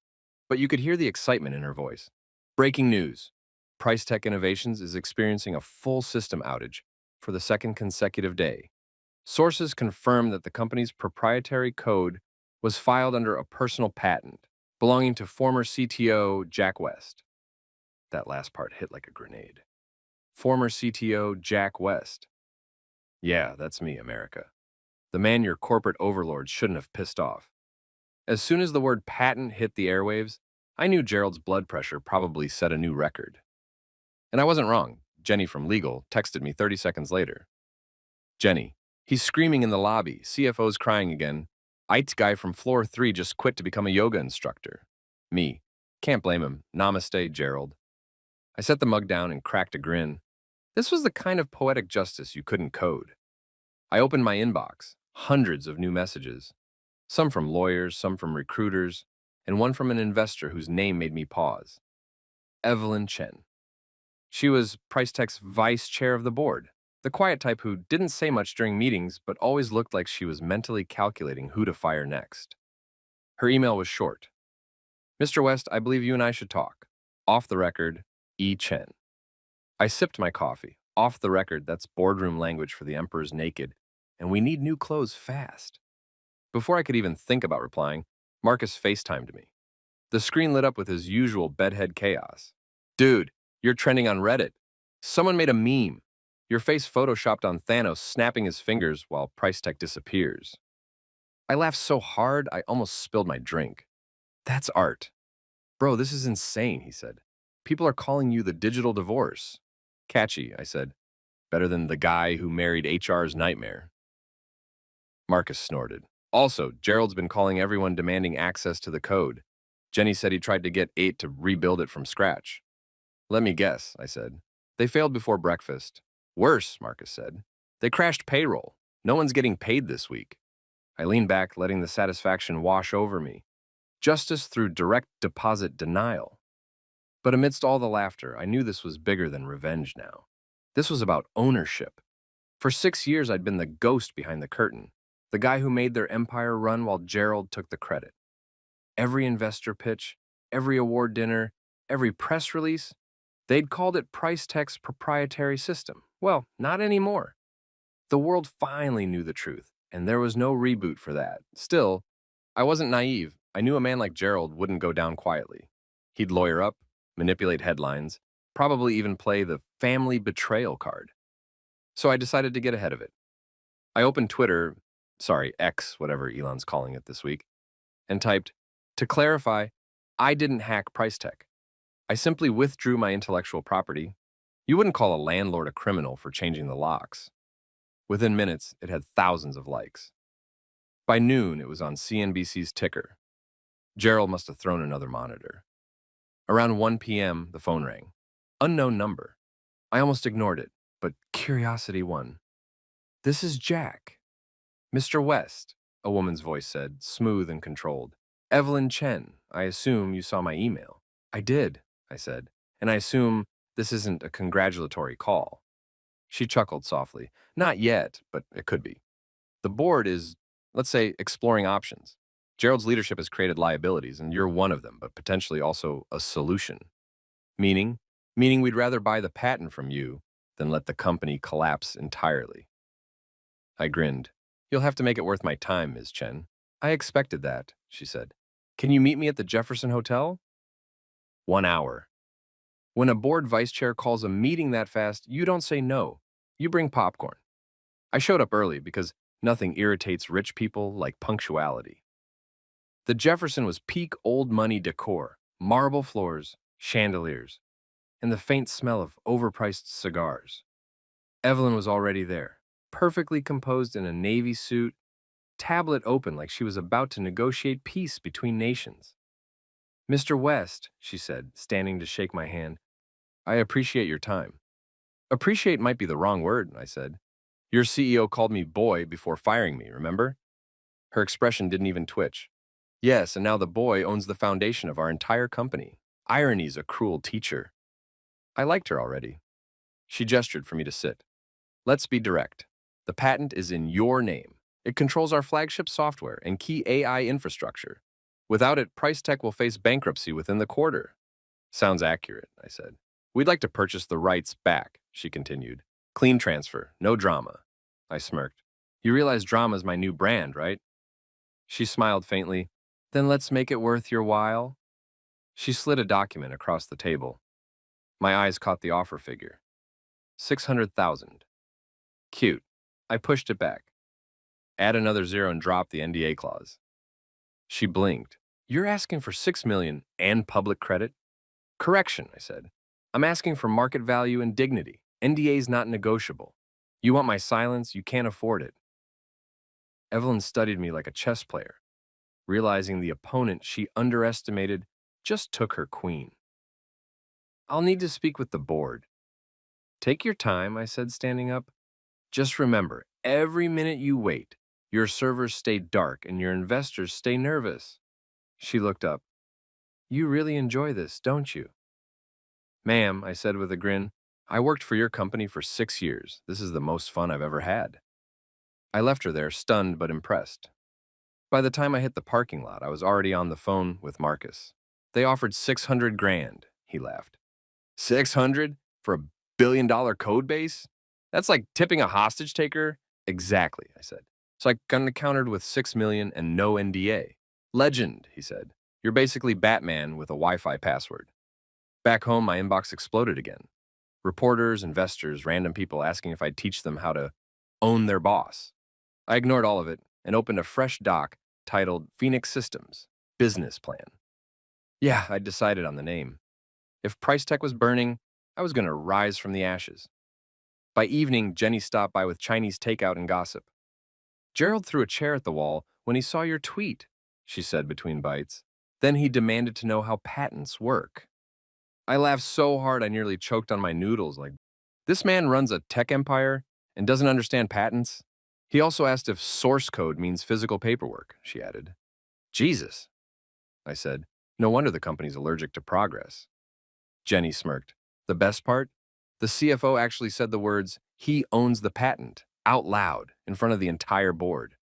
but you could hear the excitement in her voice. Breaking news. Price Tech Innovations is experiencing a full system outage for the second consecutive day. Sources confirm that the company's proprietary code was filed under a personal patent belonging to former CTO Jack West. That last part hit like a grenade. Former CTO Jack West. Yeah, that's me, America. The man your corporate overlords shouldn't have pissed off. As soon as the word patent hit the airwaves, I knew Gerald's blood pressure probably set a new record. And I wasn't wrong. Jenny from legal texted me 30 seconds later. Jenny, he's screaming in the lobby. CFO's crying again. IT guy from floor 3 just quit to become a yoga instructor. Me. Can't blame him. Namaste, Gerald. I set the mug down and cracked a grin. This was the kind of poetic justice you couldn't code. I opened my inbox. Hundreds of new messages. Some from lawyers, some from recruiters, and one from an investor whose name made me pause. Evelyn Chen. She was Price Tech's vice chair of the board, the quiet type who didn't say much during meetings but always looked like she was mentally calculating who to fire next. Her email was short. Mr. West, I believe you and I should talk. Off the record, E. Chen. I sipped my coffee. Off the record, that's boardroom language for the Emperor's naked, and we need new clothes fast. Before I could even think about replying, Marcus FaceTimed me. The screen lit up with his usual bedhead chaos. Dude, you're trending on Reddit. Someone made a meme. Your face photoshopped on Thanos snapping his fingers while Price Tech disappears. I laughed so hard I almost spilled my drink. That's art. Bro, this is insane, he said. People are calling you the digital divorce. Catchy, I said. Better than the guy who married HR's nightmare. Marcus snorted. Also, Gerald's been calling everyone demanding access to the code. Jenny said he tried to get 8 to rebuild it from scratch. Let me guess, I said. They failed before breakfast. Worse, Marcus said. They crashed payroll. No one's getting paid this week. I leaned back, letting the satisfaction wash over me. Justice through direct deposit denial. But amidst all the laughter, I knew this was bigger than revenge now. This was about ownership. For 6 years, I'd been the ghost behind the curtain, the guy who made their empire run while Gerald took the credit. Every investor pitch, every award dinner, every press release, they'd called it Price Tech's proprietary system. Well, not anymore. The world finally knew the truth, and there was no reboot for that. Still, I wasn't naive. I knew a man like Gerald wouldn't go down quietly. He'd lawyer up, manipulate headlines, probably even play the family betrayal card. So I decided to get ahead of it. I opened Twitter, sorry, X, whatever Elon's calling it this week, and typed, to clarify, I didn't hack Price Tech. I simply withdrew my intellectual property. You wouldn't call a landlord a criminal for changing the locks. Within minutes, it had thousands of likes. By noon, it was on CNBC's ticker. Gerald must have thrown another monitor. Around 1 p.m., the phone rang. Unknown number. I almost ignored it, but curiosity won. This is Jack. Mr. West, a woman's voice said, smooth and controlled. Evelyn Chen, I assume you saw my email. I did, I said, and I assume this isn't a congratulatory call. She chuckled softly. Not yet, but it could be. The board is, let's say, exploring options. Gerald's leadership has created liabilities, and you're one of them, but potentially also a solution. Meaning? Meaning we'd rather buy the patent from you than let the company collapse entirely. I grinned. You'll have to make it worth my time, Ms. Chen. I expected that, she said. Can you meet me at the Jefferson Hotel? 1 hour. When a board vice chair calls a meeting that fast, you don't say no. You bring popcorn. I showed up early because nothing irritates rich people like punctuality. The Jefferson was peak old money decor, marble floors, chandeliers, and the faint smell of overpriced cigars. Evelyn was already there, perfectly composed in a navy suit, tablet open like she was about to negotiate peace between nations. Mr. West, she said, standing to shake my hand, I appreciate your time. Appreciate might be the wrong word, I said. Your CEO called me boy before firing me, remember? Her expression didn't even twitch. Yes, and now the boy owns the foundation of our entire company. Irony's a cruel teacher. I liked her already. She gestured for me to sit. Let's be direct. The patent is in your name. It controls our flagship software and key AI infrastructure. Without it, Price Tech will face bankruptcy within the quarter. Sounds accurate, I said. We'd like to purchase the rights back, she continued. Clean transfer, no drama. I smirked. You realize drama's my new brand, right? She smiled faintly. Then let's make it worth your while. She slid a document across the table. My eyes caught the offer figure. 600,000. Cute. I pushed it back. Add another zero and drop the NDA clause. She blinked. You're asking for 6 million and public credit? Correction, I said. I'm asking for market value and dignity. NDA's not negotiable. You want my silence, you can't afford it. Evelyn studied me like a chess player, realizing the opponent she underestimated just took her queen. I'll need to speak with the board. Take your time, I said, standing up. Just remember, every minute you wait, your servers stay dark and your investors stay nervous. She looked up. You really enjoy this, don't you? Ma'am, I said with a grin, I worked for your company for 6 years. This is the most fun I've ever had. I left her there, stunned but impressed. By the time I hit the parking lot, I was already on the phone with Marcus. They offered 600 grand, he laughed. 600 for a $1 billion code base? That's like tipping a hostage taker? Exactly, I said. So I countered with 6 million and no NDA. Legend, he said. You're basically Batman with a Wi-Fi password. Back home, my inbox exploded again. Reporters, investors, random people asking if I'd teach them how to own their boss. I ignored all of it and opened a fresh doc titled Phoenix Systems Business Plan. Yeah, I'd decided on the name. If Price Tech was burning, I was going to rise from the ashes. By evening, Jenny stopped by with Chinese takeout and gossip. Gerald threw a chair at the wall when he saw your tweet, she said between bites. Then he demanded to know how patents work. I laughed so hard I nearly choked on my noodles like, this man runs a tech empire and doesn't understand patents? He also asked if source code means physical paperwork, she added. Jesus, I said. No wonder the company's allergic to progress. Jenny smirked. The best part? The CFO actually said the words, he owns the patent, out loud, in front of the entire board.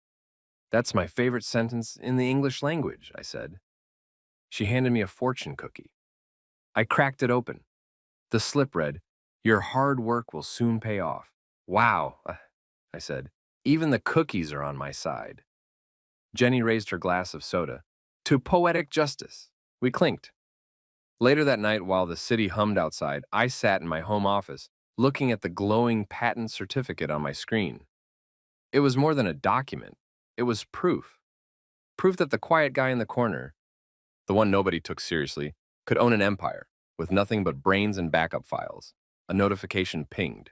That's my favorite sentence in the English language, I said. She handed me a fortune cookie. I cracked it open. The slip read, your hard work will soon pay off. Wow, I said. Even the cookies are on my side. Jenny raised her glass of soda. To poetic justice. We clinked. Later that night, while the city hummed outside, I sat in my home office, looking at the glowing patent certificate on my screen. It was more than a document. It was proof. Proof that the quiet guy in the corner, the one nobody took seriously, could own an empire with nothing but brains and backup files. A notification pinged.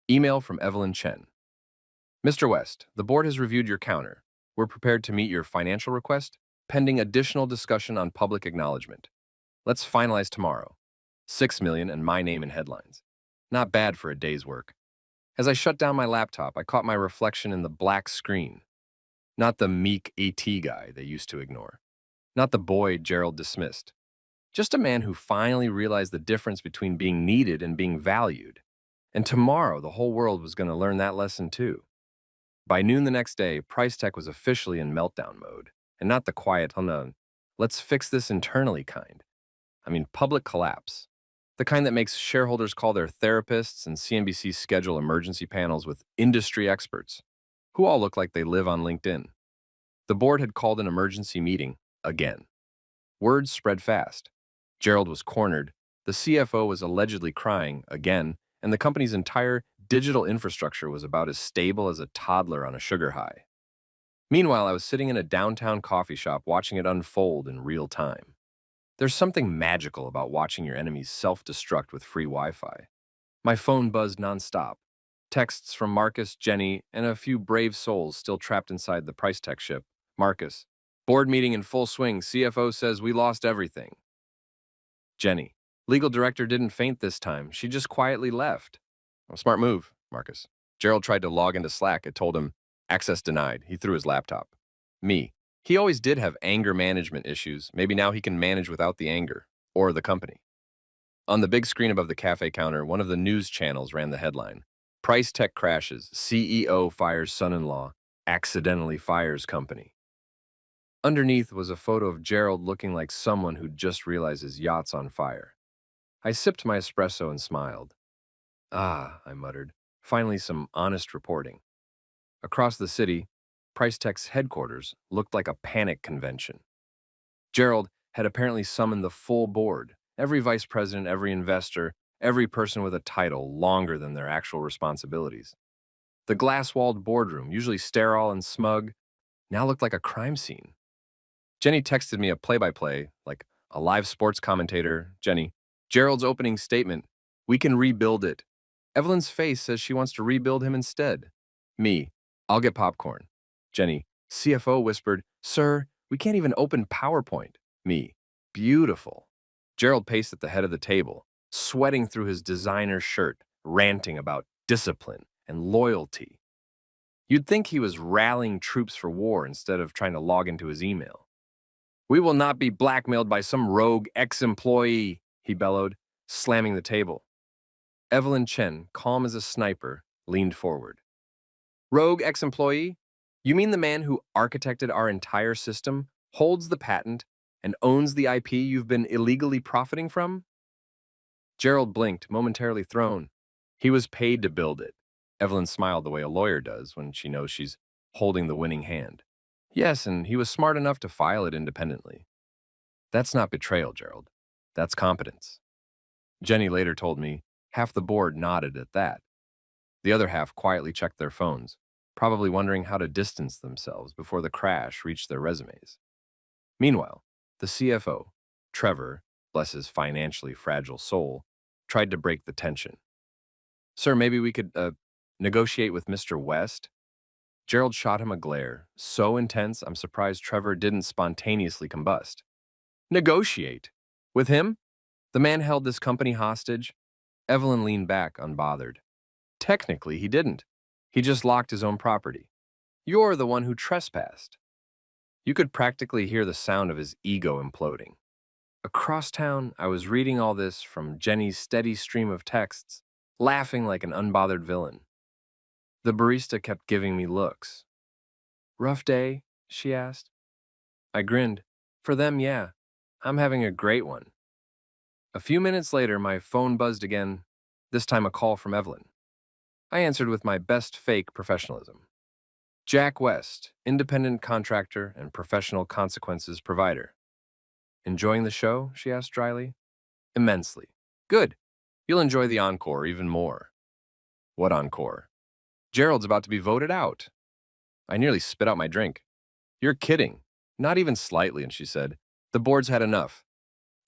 Email from Evelyn Chen. Mr. West, the board has reviewed your counter. We're prepared to meet your financial request, pending additional discussion on public acknowledgement. Let's finalize tomorrow. 6 million and my name in headlines. Not bad for a day's work. As I shut down my laptop, I caught my reflection in the black screen. Not the meek AT guy they used to ignore. Not the boy Gerald dismissed. Just a man who finally realized the difference between being needed and being valued. And tomorrow, the whole world was going to learn that lesson too. By noon the next day, Price Tech was officially in meltdown mode, and not the quiet, let's fix this internally kind. I mean, public collapse. The kind that makes shareholders call their therapists and CNBC schedule emergency panels with industry experts, who all look like they live on LinkedIn. The board had called an emergency meeting again. Words spread fast. Gerald was cornered, the CFO was allegedly crying again, and the company's entire digital infrastructure was about as stable as a toddler on a sugar high. Meanwhile, I was sitting in a downtown coffee shop watching it unfold in real time. There's something magical about watching your enemies self-destruct with free Wi-Fi. My phone buzzed nonstop. Texts from Marcus, Jenny, and a few brave souls still trapped inside the Price Tech ship. Marcus, board meeting in full swing. CFO says we lost everything. Jenny, legal director didn't faint this time. She just quietly left. Oh, smart move, Marcus. Gerald tried to log into Slack. It told him, access denied. He threw his laptop. Me. He always did have anger management issues. Maybe now he can manage without the anger. Or the company. On the big screen above the cafe counter, one of the news channels ran the headline. Price Tech crashes. CEO fires son-in-law. Accidentally fires company. Underneath was a photo of Gerald looking like someone who'd just realized his yacht's on fire. I sipped my espresso and smiled. Ah, I muttered. Finally some honest reporting. Across the city, Price Tech's headquarters looked like a panic convention. Gerald had apparently summoned the full board, every vice president, every investor, every person with a title longer than their actual responsibilities. The glass-walled boardroom, usually sterile and smug, now looked like a crime scene. Jenny texted me a play-by-play, like a live sports commentator. Jenny, Gerald's opening statement, we can rebuild it. Evelyn's face says she wants to rebuild him instead. Me, I'll get popcorn. Jenny, CFO whispered, sir, we can't even open PowerPoint. Me, beautiful. Gerald paced at the head of the table, sweating through his designer shirt, ranting about discipline and loyalty. You'd think he was rallying troops for war instead of trying to log into his email. We will not be blackmailed by some rogue ex-employee, he bellowed, slamming the table. Evelyn Chen, calm as a sniper, leaned forward. Rogue ex-employee? You mean the man who architected our entire system, holds the patent, and owns the IP you've been illegally profiting from? Gerald blinked, momentarily thrown. He was paid to build it. Evelyn smiled the way a lawyer does when she knows she's holding the winning hand. Yes, and he was smart enough to file it independently. That's not betrayal, Gerald. That's competence. Jenny later told me half the board nodded at that. The other half quietly checked their phones, probably wondering how to distance themselves before the crash reached their resumes. Meanwhile, the CFO, Trevor, bless his financially fragile soul, tried to break the tension. Sir, maybe we could, negotiate with Mr. West? Gerald shot him a glare, so intense I'm surprised Trevor didn't spontaneously combust. Negotiate? With him? The man held this company hostage? Evelyn leaned back, unbothered. Technically, he didn't. He just locked his own property. You're the one who trespassed. You could practically hear the sound of his ego imploding. Across town, I was reading all this from Jenny's steady stream of texts, laughing like an unbothered villain. The barista kept giving me looks. Rough day? She asked. I grinned. For them, yeah. I'm having a great one. A few minutes later, my phone buzzed again, this time a call from Evelyn. I answered with my best fake professionalism. Jack West, independent contractor and professional consequences provider. Enjoying the show? She asked dryly. Immensely. Good. You'll enjoy the encore even more. What encore? Gerald's about to be voted out. I nearly spit out my drink. You're kidding. Not even slightly, and she said. The board's had enough.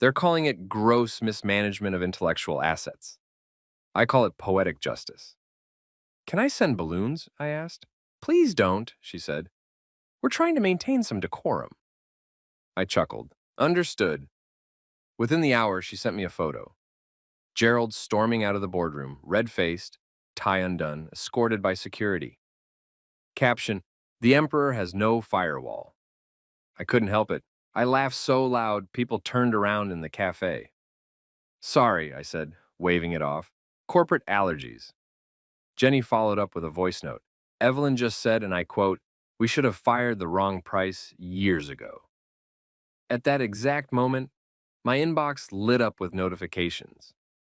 They're calling it gross mismanagement of intellectual assets. I call it poetic justice. Can I send balloons? I asked. Please don't, she said. We're trying to maintain some decorum. I chuckled. Understood. Within the hour, she sent me a photo. Gerald storming out of the boardroom, red-faced, tie undone, escorted by security. Caption, the Emperor has no firewall. I couldn't help it. I laughed so loud, people turned around in the cafe. Sorry, I said, waving it off. Corporate allergies. Jenny followed up with a voice note. Evelyn just said, and I quote, we should have fired the wrong price years ago. At that exact moment, my inbox lit up with notifications,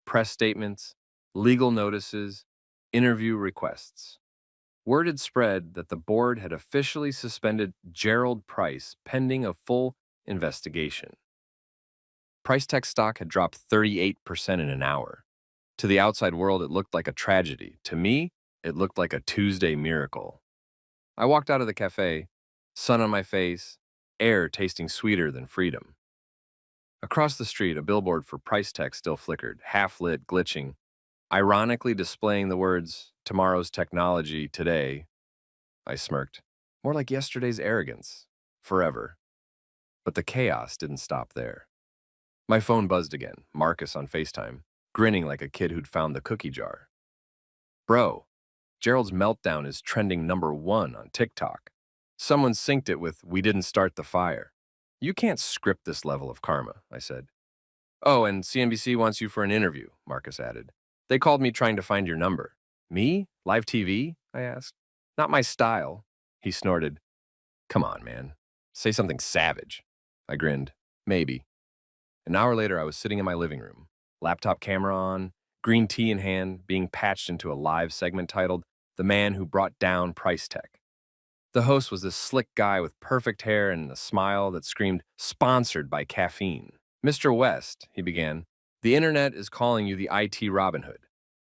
press statements, legal notices, interview requests. Word had spread that the board had officially suspended Gerald Price pending a full investigation. Price Tech stock had dropped 38% in an hour. To the outside world, it looked like a tragedy. To me, it looked like a Tuesday miracle. I walked out of the cafe, sun on my face, air tasting sweeter than freedom. Across the street, a billboard for Price Tech still flickered, half-lit, glitching, ironically displaying the words, tomorrow's technology, today. I smirked. More like yesterday's arrogance. Forever. But the chaos didn't stop there. My phone buzzed again, Marcus on FaceTime, grinning like a kid who'd found the cookie jar. Bro, Gerald's meltdown is trending #1 on TikTok. Someone synced it with, we didn't start the fire. You can't script this level of karma, I said. Oh, and CNBC wants you for an interview, Marcus added. They called me trying to find your number. Me? Live TV? I asked. Not my style. He snorted. Come on, man. Say something savage. I grinned. Maybe. An hour later, I was sitting in my living room, laptop camera on, green tea in hand, being patched into a live segment titled, The Man Who Brought Down Price Tech. The host was this slick guy with perfect hair and a smile that screamed, sponsored by caffeine. Mr. West, he began, the internet is calling you the IT Robin Hood.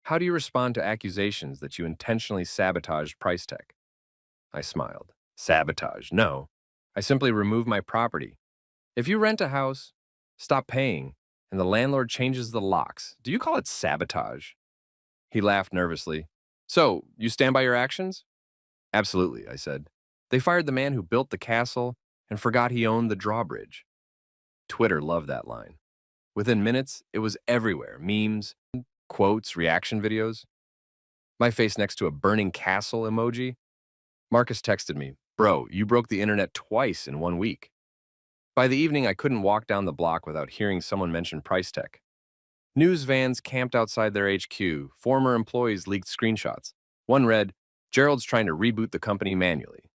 How do you respond to accusations that you intentionally sabotaged Price Tech? I smiled. Sabotage? No. I simply removed my property. If you rent a house, stop paying, and the landlord changes the locks, do you call it sabotage? He laughed nervously. So, you stand by your actions? Absolutely, I said. They fired the man who built the castle and forgot he owned the drawbridge. Twitter loved that line. Within minutes, it was everywhere. Memes, quotes, reaction videos. My face next to a burning castle emoji. Marcus texted me, bro, you broke the internet twice in 1 week. By the evening, I couldn't walk down the block without hearing someone mention Price Tech. News vans camped outside their HQ. Former employees leaked screenshots. One read, Gerald's trying to reboot the company manually.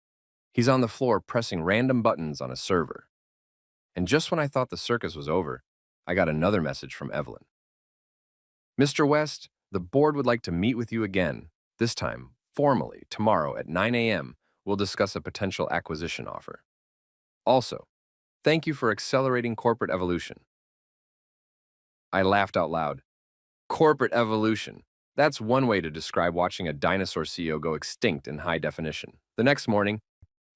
He's on the floor pressing random buttons on a server. And just when I thought the circus was over, I got another message from Evelyn. Mr. West, the board would like to meet with you again, this time formally, tomorrow at 9 a.m. We'll discuss a potential acquisition offer. Also, thank you for accelerating corporate evolution. I laughed out loud. Corporate evolution. That's one way to describe watching a dinosaur CEO go extinct in high definition. The next morning,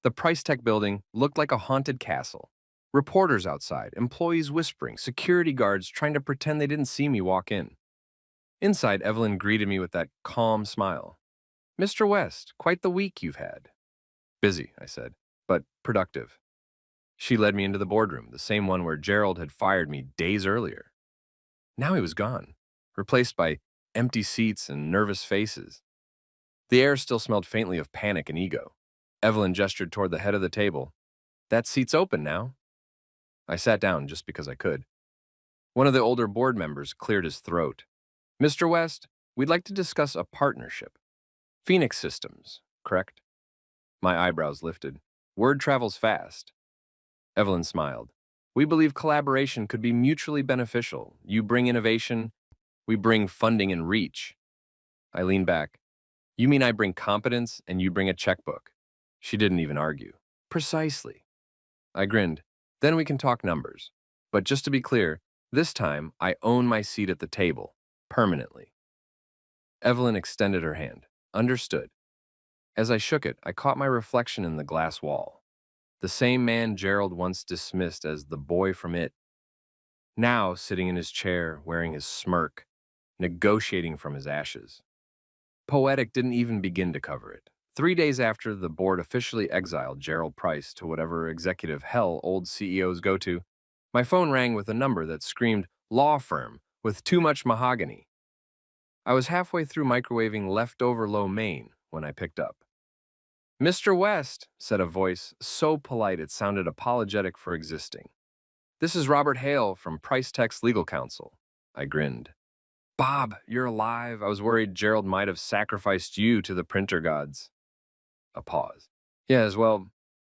the Price Tech building looked like a haunted castle. Reporters outside, employees whispering, security guards trying to pretend they didn't see me walk in. Inside, Evelyn greeted me with that calm smile. Mr. West, quite the week you've had. Busy, I said, but productive. She led me into the boardroom, the same one where Gerald had fired me days earlier. Now he was gone, replaced by empty seats and nervous faces. The air still smelled faintly of panic and ego. Evelyn gestured toward the head of the table. That seat's open now. I sat down just because I could. One of the older board members cleared his throat. Mr. West, we'd like to discuss a partnership. Phoenix Systems, correct? My eyebrows lifted. Word travels fast. Evelyn smiled. We believe collaboration could be mutually beneficial. You bring innovation, we bring funding and reach. I leaned back. You mean I bring competence and you bring a checkbook? She didn't even argue. Precisely. I grinned. Then we can talk numbers. But just to be clear, this time I own my seat at the table, permanently. Evelyn extended her hand. Understood. As I shook it, I caught my reflection in the glass wall. The same man Gerald once dismissed as the boy from It. Now sitting in his chair, wearing his smirk, negotiating from his ashes. Poetic didn't even begin to cover it. 3 days after the board officially exiled Gerald Price to whatever executive hell old CEOs go to, my phone rang with a number that screamed, law firm, with too much mahogany. I was halfway through microwaving leftover lo mein when I picked up. Mr. West, said a voice so polite it sounded apologetic for existing. This is Robert Hale from Price Tech's legal counsel. I grinned. Bob, you're alive. I was worried Gerald might have sacrificed you to the printer gods. A pause. Yes, well,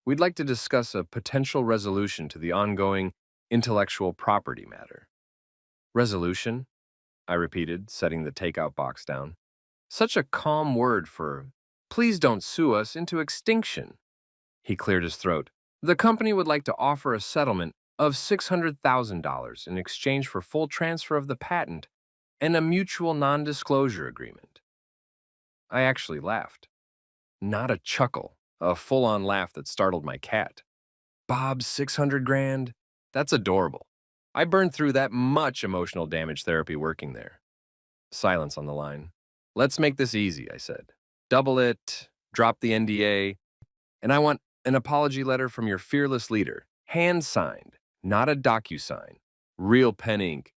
we'd like to discuss a potential resolution to the ongoing intellectual property matter. Resolution? I repeated, setting the takeout box down. Such a calm word for, please don't sue us into extinction. He cleared his throat. The company would like to offer a settlement of $600,000 in exchange for full transfer of the patent and a mutual non-disclosure agreement. I actually laughed. Not a chuckle, a full-on laugh that startled my cat. Bob, 600 grand? That's adorable. I burned through that much emotional damage therapy working there. Silence on the line. Let's make this easy, I said. Double it, drop the NDA, and I want an apology letter from your fearless leader, hand-signed, not a DocuSign, real pen ink,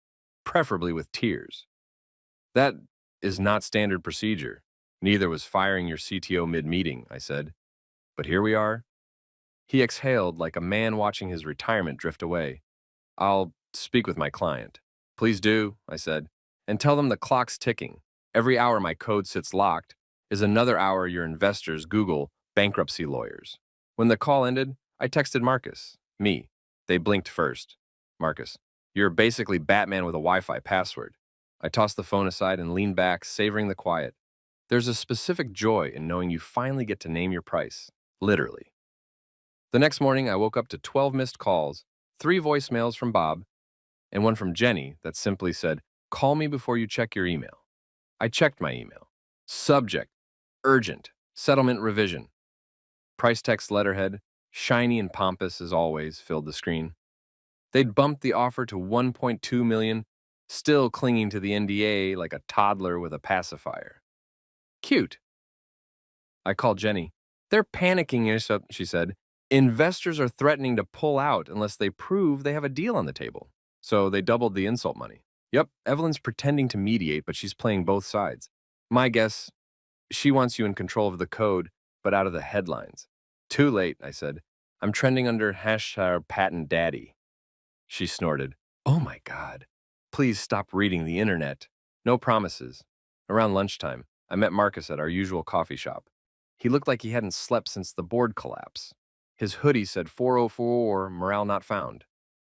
preferably with tears. That is not standard procedure. Neither was firing your CTO mid-meeting, I said. But here we are. He exhaled like a man watching his retirement drift away. I'll speak with my client. Please do, I said, and tell them the clock's ticking. Every hour my code sits locked is another hour your investors Google bankruptcy lawyers. When the call ended, I texted Marcus. Me. They blinked first. Marcus, you're basically Batman with a Wi-Fi password. I tossed the phone aside and leaned back, savoring the quiet. There's a specific joy in knowing you finally get to name your price. Literally. The next morning, I woke up to 12 missed calls, 3 voicemails from Bob, and one from Jenny that simply said, call me before you check your email. I checked my email. Subject, urgent, settlement revision. Price Tech's letterhead, shiny and pompous as always, filled the screen. They'd bumped the offer to $1.2 million, still clinging to the NDA like a toddler with a pacifier. Cute. I called Jenny. They're panicking, she said. Investors are threatening to pull out unless they prove they have a deal on the table. So they doubled the insult money. Yep, Evelyn's pretending to mediate, but she's playing both sides. My guess, she wants you in control of the code, but out of the headlines. Too late, I said. I'm trending under #patent daddy. She snorted. Oh my God. Please stop reading the internet. No promises. Around lunchtime, I met Marcus at our usual coffee shop. He looked like he hadn't slept since the board collapse. His hoodie said 404, morale not found.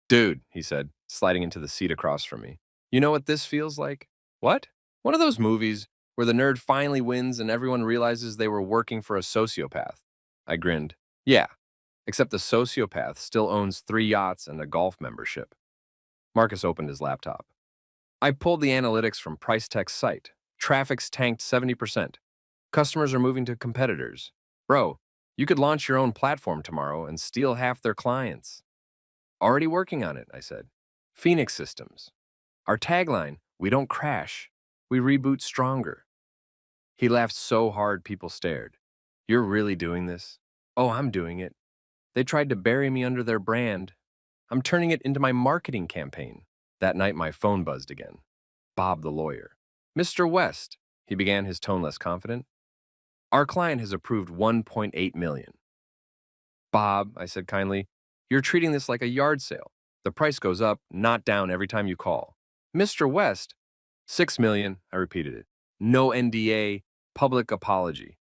Dude, he said, sliding into the seat across from me. You know what this feels like? What? One of those movies where the nerd finally wins and everyone realizes they were working for a sociopath. I grinned. Yeah, except the sociopath still owns 3 yachts and a golf membership. Marcus opened his laptop. I pulled the analytics from PriceTech's site. Traffic's tanked 70%. Customers are moving to competitors. Bro, you could launch your own platform tomorrow and steal half their clients. Already working on it, I said. Phoenix Systems. Our tagline, we don't crash, we reboot stronger. He laughed so hard people stared. You're really doing this? Oh, I'm doing it. They tried to bury me under their brand. I'm turning it into my marketing campaign. That night, my phone buzzed again. Bob, the lawyer. Mr. West, he began, his tone less confident. Our client has approved 1.8 million. Bob, I said kindly, you're treating this like a yard sale. The price goes up, not down every time you call. Mr. West, 6 million, I repeated it. No NDA, public apology.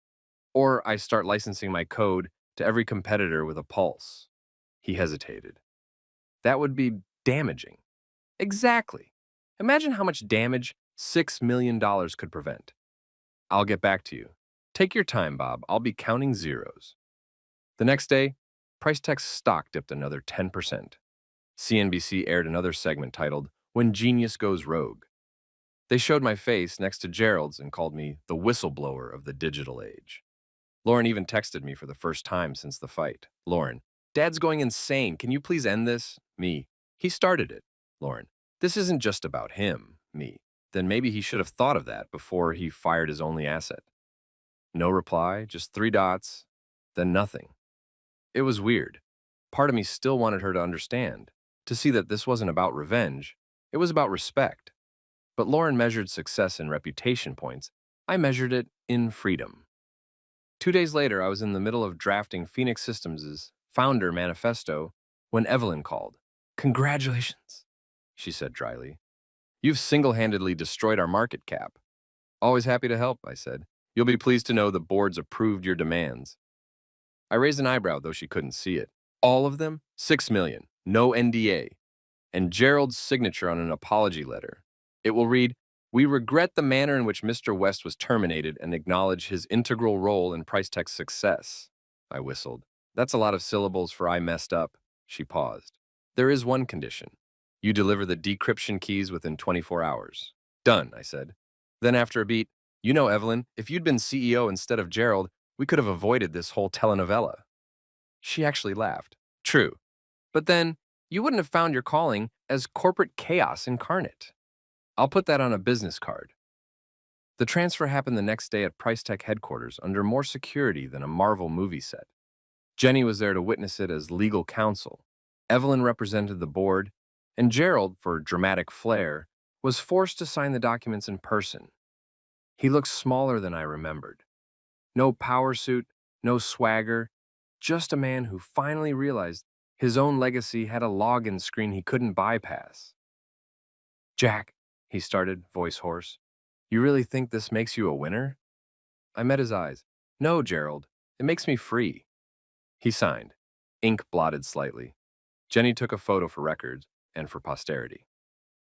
Or I start licensing my code to every competitor with a pulse. He hesitated. That would be damaging. Exactly. Imagine how much damage $6 million could prevent. I'll get back to you. Take your time, Bob. I'll be counting zeros. The next day, PriceTech's stock dipped another 10%. CNBC aired another segment titled, When Genius Goes Rogue. They showed my face next to Gerald's and called me the whistleblower of the digital age. Lauren even texted me for the first time since the fight. Lauren, Dad's going insane. Can you please end this? Me. He started it. Lauren, this isn't just about him. Me. Then maybe he should have thought of that before he fired his only asset. No reply, just 3 dots, then nothing. It was weird. Part of me still wanted her to understand, to see that this wasn't about revenge, it was about respect. But Lauren measured success in reputation points. I measured it in freedom. 2 days later, I was in the middle of drafting Phoenix Systems' founder manifesto when Evelyn called. Congratulations, she said dryly. You've single-handedly destroyed our market cap. Always happy to help, I said. You'll be pleased to know the board's approved your demands. I raised an eyebrow, though she couldn't see it. All of them? 6 million. No NDA. And Gerald's signature on an apology letter. It will read, We regret the manner in which Mr. West was terminated and acknowledge his integral role in PriceTech's success. I whistled. That's a lot of syllables for I messed up. She paused. There is one condition. You deliver the decryption keys within 24 hours. Done, I said. Then after a beat, you know, Evelyn, if you'd been CEO instead of Gerald, we could have avoided this whole telenovela. She actually laughed. True. But then, you wouldn't have found your calling as corporate chaos incarnate. I'll put that on a business card. The transfer happened the next day at PriceTech headquarters under more security than a Marvel movie set. Jenny was there to witness it as legal counsel. Evelyn represented the board, and Gerald, for dramatic flair, was forced to sign the documents in person. He looked smaller than I remembered. No power suit, no swagger, just a man who finally realized his own legacy had a login screen he couldn't bypass. Jack, he started, voice hoarse, you really think this makes you a winner? I met his eyes. No, Gerald, it makes me free. He signed. Ink blotted slightly. Jenny took a photo for records and for posterity.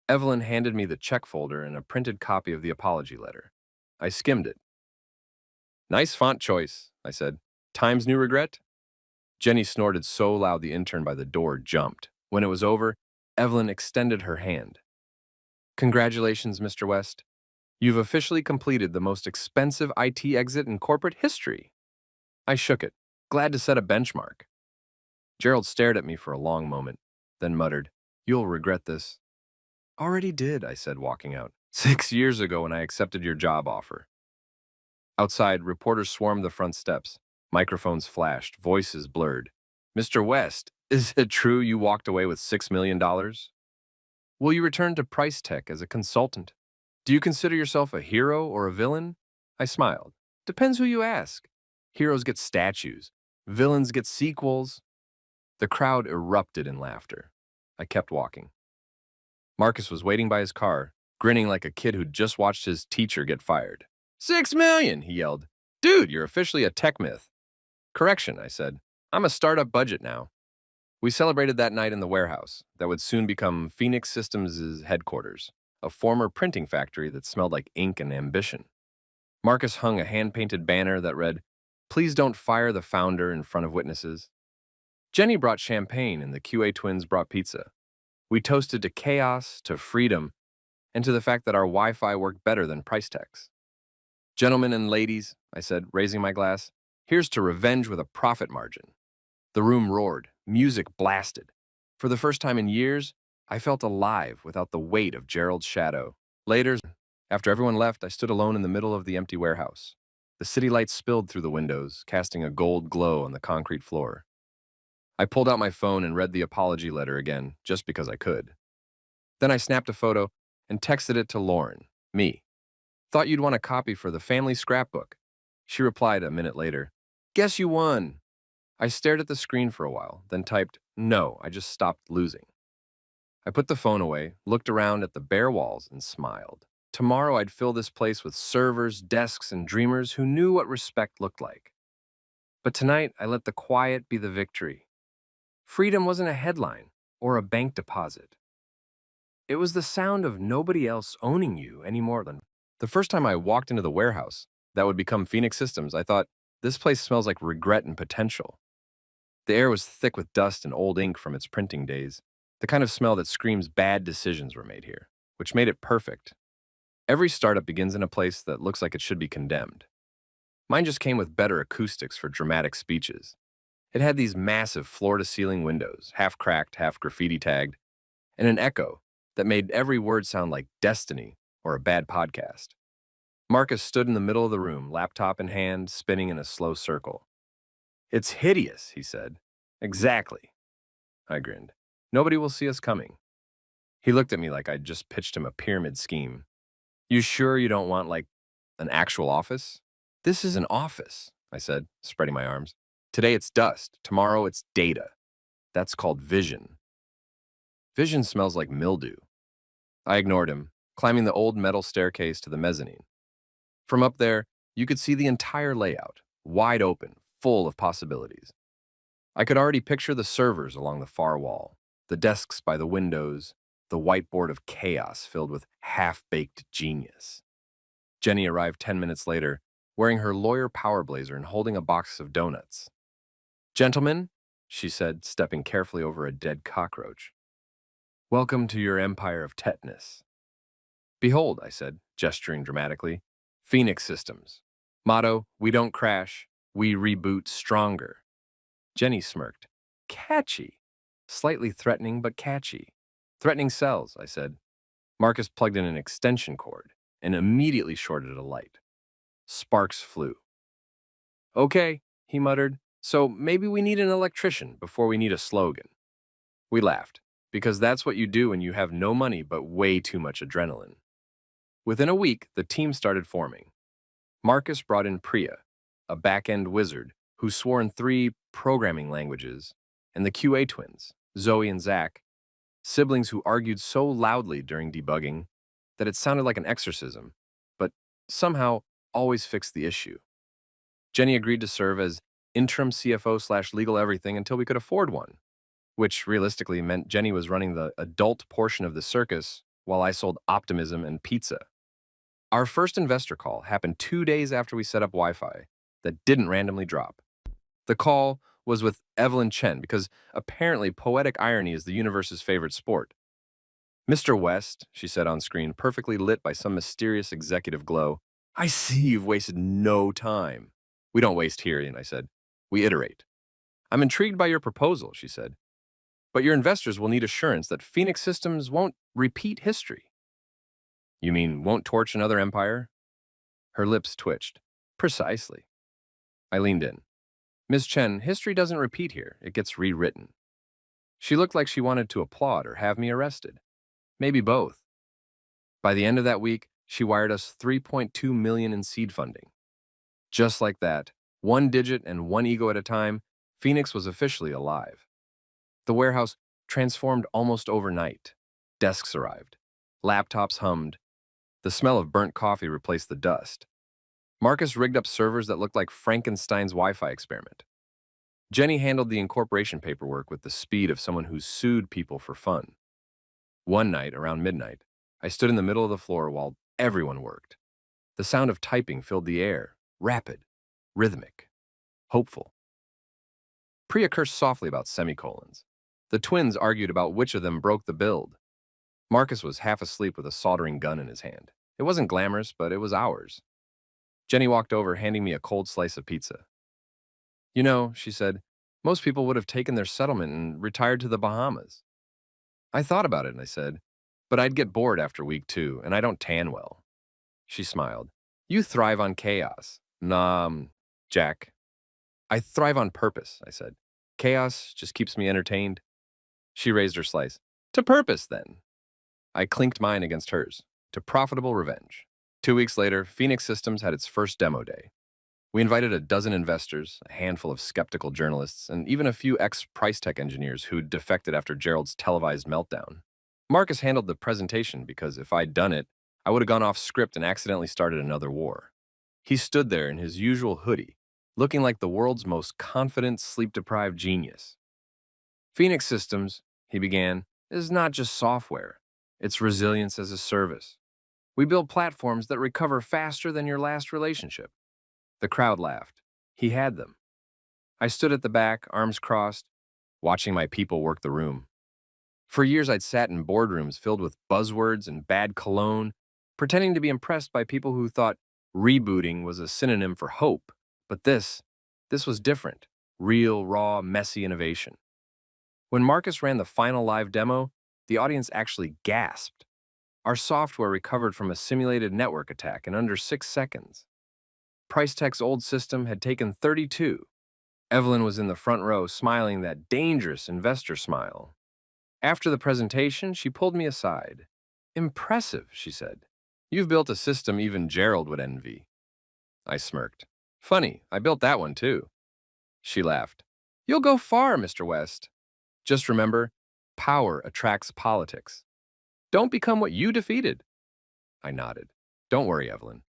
Evelyn handed me the check folder and a printed copy of the apology letter. I skimmed it. Nice font choice, I said. Times New Regret? Jenny snorted so loud the intern by the door jumped. When it was over, Evelyn extended her hand. Congratulations, Mr. West. You've officially completed the most expensive IT exit in corporate history. I shook it, glad to set a benchmark. Gerald stared at me for a long moment, then muttered, You'll regret this. Already did, I said, walking out. 6 years ago when I accepted your job offer. Outside, reporters swarmed the front steps. Microphones flashed, voices blurred. Mr. West, is it true you walked away with $6 million? Will you return to PriceTech as a consultant? Do you consider yourself a hero or a villain? I smiled. Depends who you ask. Heroes get statues. Villains get sequels. The crowd erupted in laughter. I kept walking. Marcus was waiting by his car, grinning like a kid who'd just watched his teacher get fired. $6 million, he yelled. Dude, you're officially a tech myth. Correction, I said. I'm a startup budget now. We celebrated that night in the warehouse that would soon become Phoenix Systems' headquarters, a former printing factory that smelled like ink and ambition. Marcus hung a hand-painted banner that read, "Please don't fire the founder in front of witnesses." Jenny brought champagne and the QA twins brought pizza. We toasted to chaos, to freedom, and to the fact that our Wi-Fi worked better than price tags. Gentlemen and ladies, I said, raising my glass, here's to revenge with a profit margin. The room roared, music blasted. For the first time in years, I felt alive without the weight of Gerald's shadow. Later, after everyone left, I stood alone in the middle of the empty warehouse. The city lights spilled through the windows, casting a gold glow on the concrete floor. I pulled out my phone and read the apology letter again, just because I could. Then I snapped a photo and texted it to Lauren, me. Thought you'd want a copy for the family scrapbook. She replied a minute later, guess you won. I stared at the screen for a while, then typed, no, I just stopped losing. I put the phone away, looked around at the bare walls, and smiled. Tomorrow I'd fill this place with servers, desks, and dreamers who knew what respect looked like. But tonight, I let the quiet be the victory. Freedom wasn't a headline or a bank deposit. It was the sound of nobody else owning you any more than. The first time I walked into the warehouse that would become Phoenix Systems, I thought, this place smells like regret and potential. The air was thick with dust and old ink from its printing days, the kind of smell that screams bad decisions were made here, which made it perfect. Every startup begins in a place that looks like it should be condemned. Mine just came with better acoustics for dramatic speeches. It had these massive floor-to-ceiling windows, half cracked, half graffiti-tagged, and an echo that made every word sound like destiny or a bad podcast. Marcus stood in the middle of the room, laptop in hand, spinning in a slow circle. It's hideous, he said. Exactly. I grinned. Nobody will see us coming. He looked at me like I'd just pitched him a pyramid scheme. You sure you don't want, like, an actual office? This is an office, I said, spreading my arms. Today it's dust. Tomorrow it's data. That's called vision. Vision smells like mildew. I ignored him, climbing the old metal staircase to the mezzanine. From up there, you could see the entire layout, wide open, full of possibilities. I could already picture the servers along the far wall, the desks by the windows, the whiteboard of chaos filled with half-baked genius. Jenny arrived 10 minutes later, wearing her lawyer power blazer and holding a box of donuts. Gentlemen, she said, stepping carefully over a dead cockroach. Welcome to your empire of tetanus. Behold, I said, gesturing dramatically, Phoenix Systems. Motto, we don't crash, we reboot stronger. Jenny smirked. Catchy. Slightly threatening, but catchy. Threatening sells, I said. Marcus plugged in an extension cord and immediately shorted a light. Sparks flew. Okay, he muttered, so maybe we need an electrician before we need a slogan. We laughed, because that's what you do when you have no money but way too much adrenaline. Within a week, the team started forming. Marcus brought in Priya, a back-end wizard who swore in 3 programming languages, and the QA twins, Zoe and Zach, siblings who argued so loudly during debugging that it sounded like an exorcism, but somehow always fixed the issue. Jenny agreed to serve as interim CFO/legal everything until we could afford one, which realistically meant Jenny was running the adult portion of the circus while I sold optimism and pizza. Our first investor call happened 2 days after we set up Wi-Fi that didn't randomly drop. The call was with Evelyn Chen because apparently poetic irony is the universe's favorite sport. Mr. West, she said on screen, perfectly lit by some mysterious executive glow, I see you've wasted no time. We don't waste here, I said. We iterate. I'm intrigued by your proposal, she said. But your investors will need assurance that Phoenix Systems won't repeat history. You mean won't torch another empire? Her lips twitched. Precisely. I leaned in. Ms. Chen, history doesn't repeat here. It gets rewritten. She looked like she wanted to applaud or have me arrested. Maybe both. By the end of that week, she wired us $3.2 million in seed funding. Just like that, 1 digit and 1 ego at a time, Phoenix was officially alive. The warehouse transformed almost overnight. Desks arrived. Laptops hummed. The smell of burnt coffee replaced the dust. Marcus rigged up servers that looked like Frankenstein's Wi-Fi experiment. Jenny handled the incorporation paperwork with the speed of someone who's sued people for fun. One night, around midnight, I stood in the middle of the floor while everyone worked. The sound of typing filled the air, rapid, rhythmic, hopeful. Priya cursed softly about semicolons. The twins argued about which of them broke the build. Marcus was half asleep with a soldering gun in his hand. It wasn't glamorous, but it was ours. Jenny walked over, handing me a cold slice of pizza. You know, she said, most people would have taken their settlement and retired to the Bahamas. I thought about it and I said, but I'd get bored after week 2, and I don't tan well. She smiled. You thrive on chaos. Nah, Jack. I thrive on purpose, I said. Chaos just keeps me entertained. She raised her slice. To purpose, then. I clinked mine against hers. To profitable revenge. 2 weeks later, Phoenix Systems had its first demo day. We invited a dozen investors, a handful of skeptical journalists, and even a few ex-Price Tech engineers who'd defected after Gerald's televised meltdown. Marcus handled the presentation because if I'd done it, I would have gone off script and accidentally started another war. He stood there in his usual hoodie, looking like the world's most confident, sleep-deprived genius. Phoenix Systems, he began, is not just software. It's resilience as a service. We build platforms that recover faster than your last relationship. The crowd laughed. He had them. I stood at the back, arms crossed, watching my people work the room. For years, I'd sat in boardrooms filled with buzzwords and bad cologne, pretending to be impressed by people who thought rebooting was a synonym for hope. But this was different. Real, raw, messy innovation. When Marcus ran the final live demo, the audience actually gasped. Our software recovered from a simulated network attack in under 6 seconds. Price Tech's old system had taken 32. Evelyn was in the front row, smiling that dangerous investor smile. After the presentation, she pulled me aside. Impressive, she said. You've built a system even Gerald would envy. I smirked. Funny, I built that one too. She laughed. You'll go far, Mr. West. Just remember, power attracts politics. Don't become what you defeated. I nodded. Don't worry, Evelyn.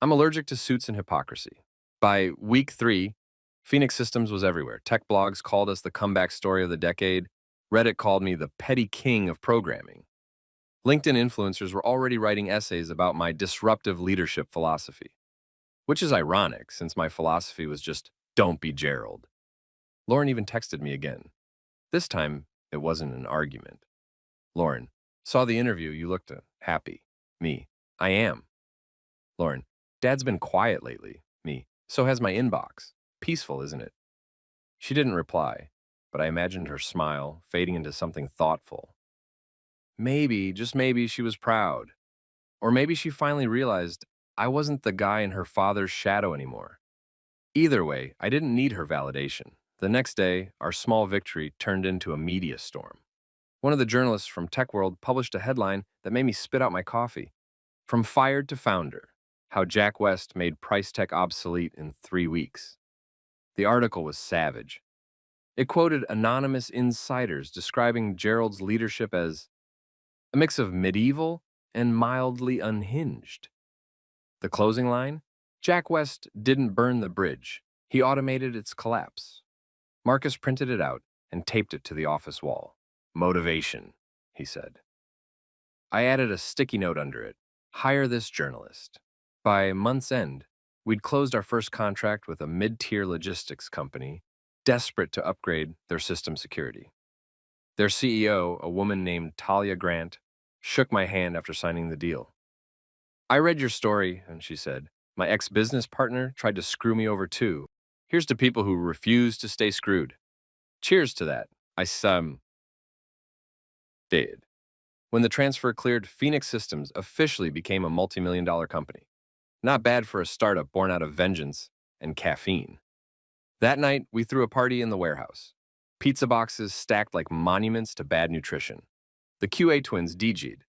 I'm allergic to suits and hypocrisy. By week 3, Phoenix Systems was everywhere. Tech blogs called us the comeback story of the decade. Reddit called me the petty king of programming. LinkedIn influencers were already writing essays about my disruptive leadership philosophy. Which is ironic, since my philosophy was just, don't be Gerald. Lauren even texted me again. This time, it wasn't an argument. Lauren, saw the interview, you looked happy. Me, I am. Lauren, Dad's been quiet lately. Me, so has my inbox. Peaceful, isn't it? She didn't reply, but I imagined her smile fading into something thoughtful. Maybe, just maybe, she was proud. Or maybe she finally realized I wasn't the guy in her father's shadow anymore. Either way, I didn't need her validation. The next day, our small victory turned into a media storm. One of the journalists from Tech World published a headline that made me spit out my coffee. From fired to founder, how Jack West made Price Tech obsolete in 3 weeks. The article was savage. It quoted anonymous insiders describing Gerald's leadership as a mix of medieval and mildly unhinged. The closing line? Jack West didn't burn the bridge. He automated its collapse. Marcus printed it out and taped it to the office wall. Motivation, he said. I added a sticky note under it. Hire this journalist. By month's end, we'd closed our first contract with a mid-tier logistics company, desperate to upgrade their system security. Their CEO, a woman named Talia Grant, shook my hand after signing the deal. I read your story, and she said, my ex-business partner tried to screw me over too. Here's to people who refuse to stay screwed. Cheers to that. I did. When the transfer cleared, Phoenix Systems officially became a multi-million-dollar company. Not bad for a startup born out of vengeance and caffeine. That night, we threw a party in the warehouse. Pizza boxes stacked like monuments to bad nutrition. The QA twins DJ'd.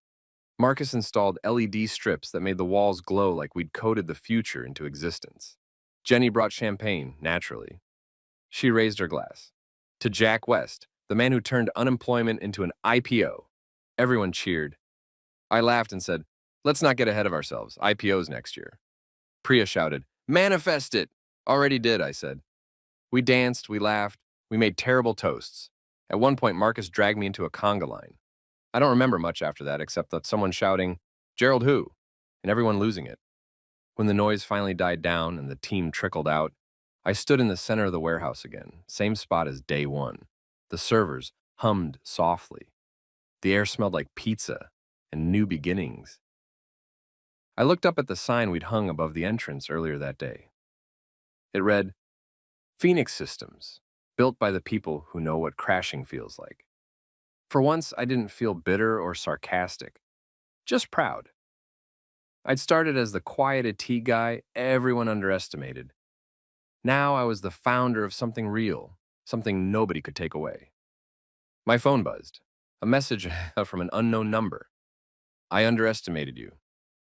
Marcus installed LED strips that made the walls glow like we'd coded the future into existence. Jenny brought champagne, naturally. She raised her glass. To Jack West, the man who turned unemployment into an IPO. Everyone cheered. I laughed and said, let's not get ahead of ourselves. IPO's next year. Priya shouted, manifest it! Already did, I said. We danced, we laughed, we made terrible toasts. At one point, Marcus dragged me into a conga line. I don't remember much after that except that someone shouting, Gerald who? And everyone losing it. When the noise finally died down and the team trickled out, I stood in the center of the warehouse again, same spot as day one. The servers hummed softly. The air smelled like pizza and new beginnings. I looked up at the sign we'd hung above the entrance earlier that day. It read, Phoenix Systems, built by the people who know what crashing feels like. For once, I didn't feel bitter or sarcastic, just proud. I'd started as the quiet IT guy everyone underestimated. Now I was the founder of something real, something nobody could take away. My phone buzzed. A message from an unknown number. I underestimated you.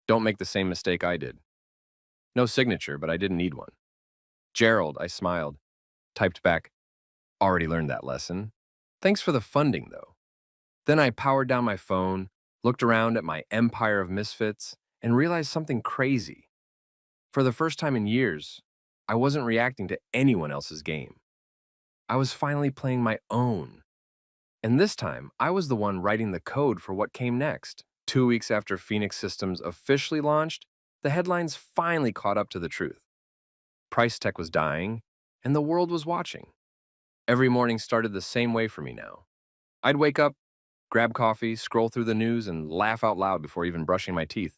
Don't make the same mistake I did. No signature, but I didn't need one. Gerald, I smiled. Typed back, already learned that lesson. Thanks for the funding, though. Then I powered down my phone, looked around at my empire of misfits, and realized something crazy. For the first time in years, I wasn't reacting to anyone else's game. I was finally playing my own. And this time, I was the one writing the code for what came next. 2 weeks after Phoenix Systems officially launched, the headlines finally caught up to the truth. Price tech was dying, and the world was watching. Every morning started the same way for me now. I'd wake up, grab coffee, scroll through the news, and laugh out loud before even brushing my teeth.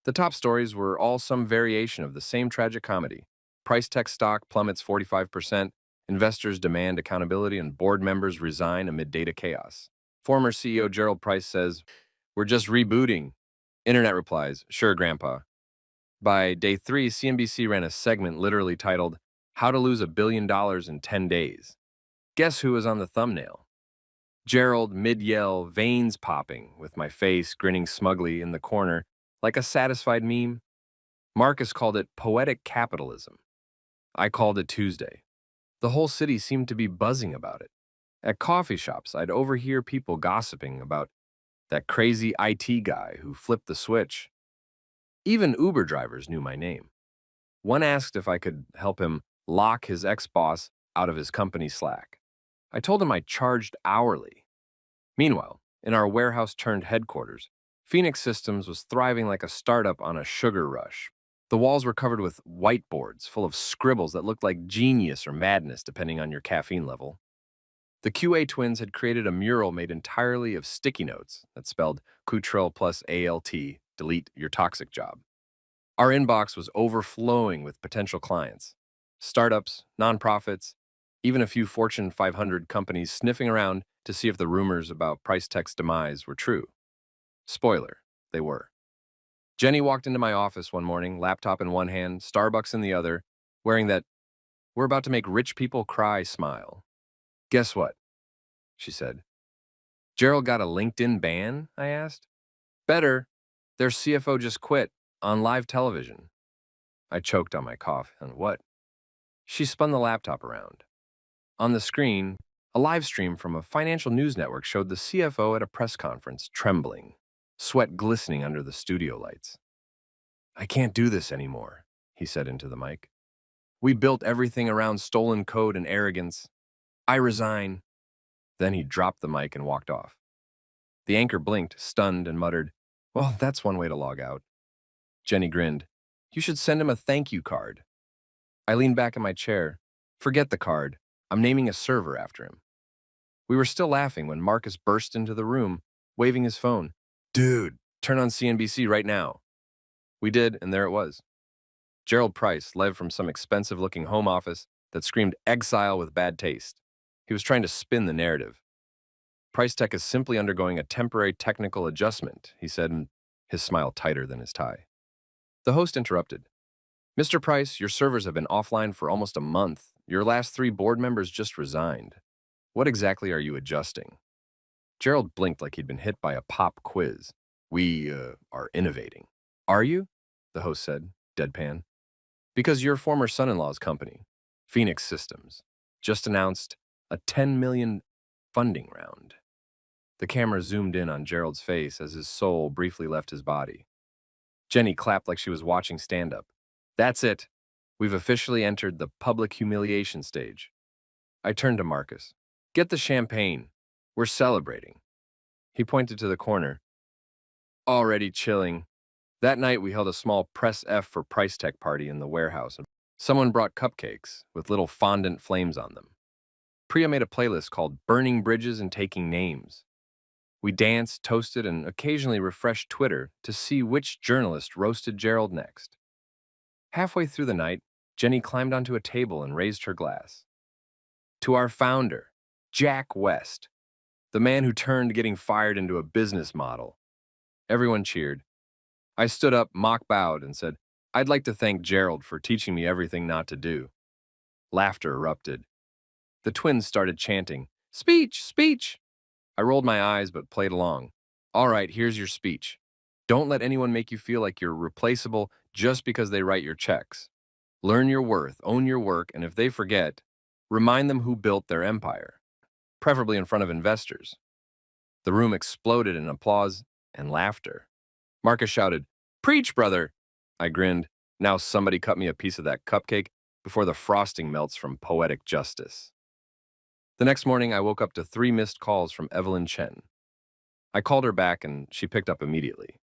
The top stories were all some variation of the same tragic comedy. Price tech stock plummets 45%, investors demand accountability, and board members resign amid data chaos. Former CEO Gerald Price says, we're just rebooting. Internet replies, sure, Grandpa. By day 3, CNBC ran a segment literally titled, How to Lose $1 Billion in 10 Days. Guess who was on the thumbnail? Gerald, mid-yell, veins popping, with my face grinning smugly in the corner, like a satisfied meme. Marcus called it poetic capitalism. I called it Tuesday. The whole city seemed to be buzzing about it. At coffee shops, I'd overhear people gossiping about that crazy IT guy who flipped the switch. Even Uber drivers knew my name. One asked if I could help him lock his ex-boss out of his company Slack. I told him I charged hourly. Meanwhile, in our warehouse-turned headquarters, Phoenix Systems was thriving like a startup on a sugar rush. The walls were covered with whiteboards full of scribbles that looked like genius or madness depending on your caffeine level. The QA twins had created a mural made entirely of sticky notes that spelled Cutril plus ALT, delete your toxic job. Our inbox was overflowing with potential clients. Startups, nonprofits, even a few Fortune 500 companies sniffing around to see if the rumors about Price Tech's demise were true. Spoiler, they were. Jenny walked into my office one morning, laptop in one hand, Starbucks in the other, wearing that "we're about to make rich people cry" smile. Guess what? She said. Gerald got a LinkedIn ban? I asked. Better. Their CFO just quit on live television. I choked on my cough. And what? She spun the laptop around. On the screen, a live stream from a financial news network showed the CFO at a press conference, trembling, sweat glistening under the studio lights. I can't do this anymore, he said into the mic. We built everything around stolen code and arrogance. I resign. Then he dropped the mic and walked off. The anchor blinked, stunned, and muttered, well, that's one way to log out. Jenny grinned. You should send him a thank you card. I leaned back in my chair. Forget the card. I'm naming a server after him. We were still laughing when Marcus burst into the room, waving his phone. Dude, turn on CNBC right now. We did, and there it was. Gerald Price led from some expensive-looking home office that screamed exile with bad taste. He was trying to spin the narrative. Price Tech is simply undergoing a temporary technical adjustment, he said, and his smile tighter than his tie. The host interrupted. Mr. Price, your servers have been offline for almost a month. Your last 3 board members just resigned. What exactly are you adjusting? Gerald blinked like he'd been hit by a pop quiz. We are innovating. Are you? The host said, deadpan. Because your former son-in-law's company, Phoenix Systems, just announced a $10 million funding round. The camera zoomed in on Gerald's face as his soul briefly left his body. Jenny clapped like she was watching stand-up. That's it. We've officially entered the public humiliation stage. I turned to Marcus. Get the champagne. We're celebrating. He pointed to the corner. Already chilling. That night, we held a small Press F for Price Tech party in the warehouse. Someone brought cupcakes with little fondant flames on them. Priya made a playlist called Burning Bridges and Taking Names. We danced, toasted, and occasionally refreshed Twitter to see which journalist roasted Gerald next. Halfway through the night, Jenny climbed onto a table and raised her glass. To our founder, Jack West, the man who turned getting fired into a business model. Everyone cheered. I stood up, mock bowed, and said, I'd like to thank Gerald for teaching me everything not to do. Laughter erupted. The twins started chanting, Speech, speech! I rolled my eyes but played along. All right, here's your speech. Don't let anyone make you feel like you're replaceable just because they write your checks. Learn your worth, own your work, and if they forget, remind them who built their empire, preferably in front of investors. The room exploded in applause and laughter. Marcus shouted, Preach, brother! I grinned. Now somebody cut me a piece of that cupcake before the frosting melts from poetic justice. The next morning, I woke up to 3 missed calls from Evelyn Chen. I called her back, and she picked up immediately.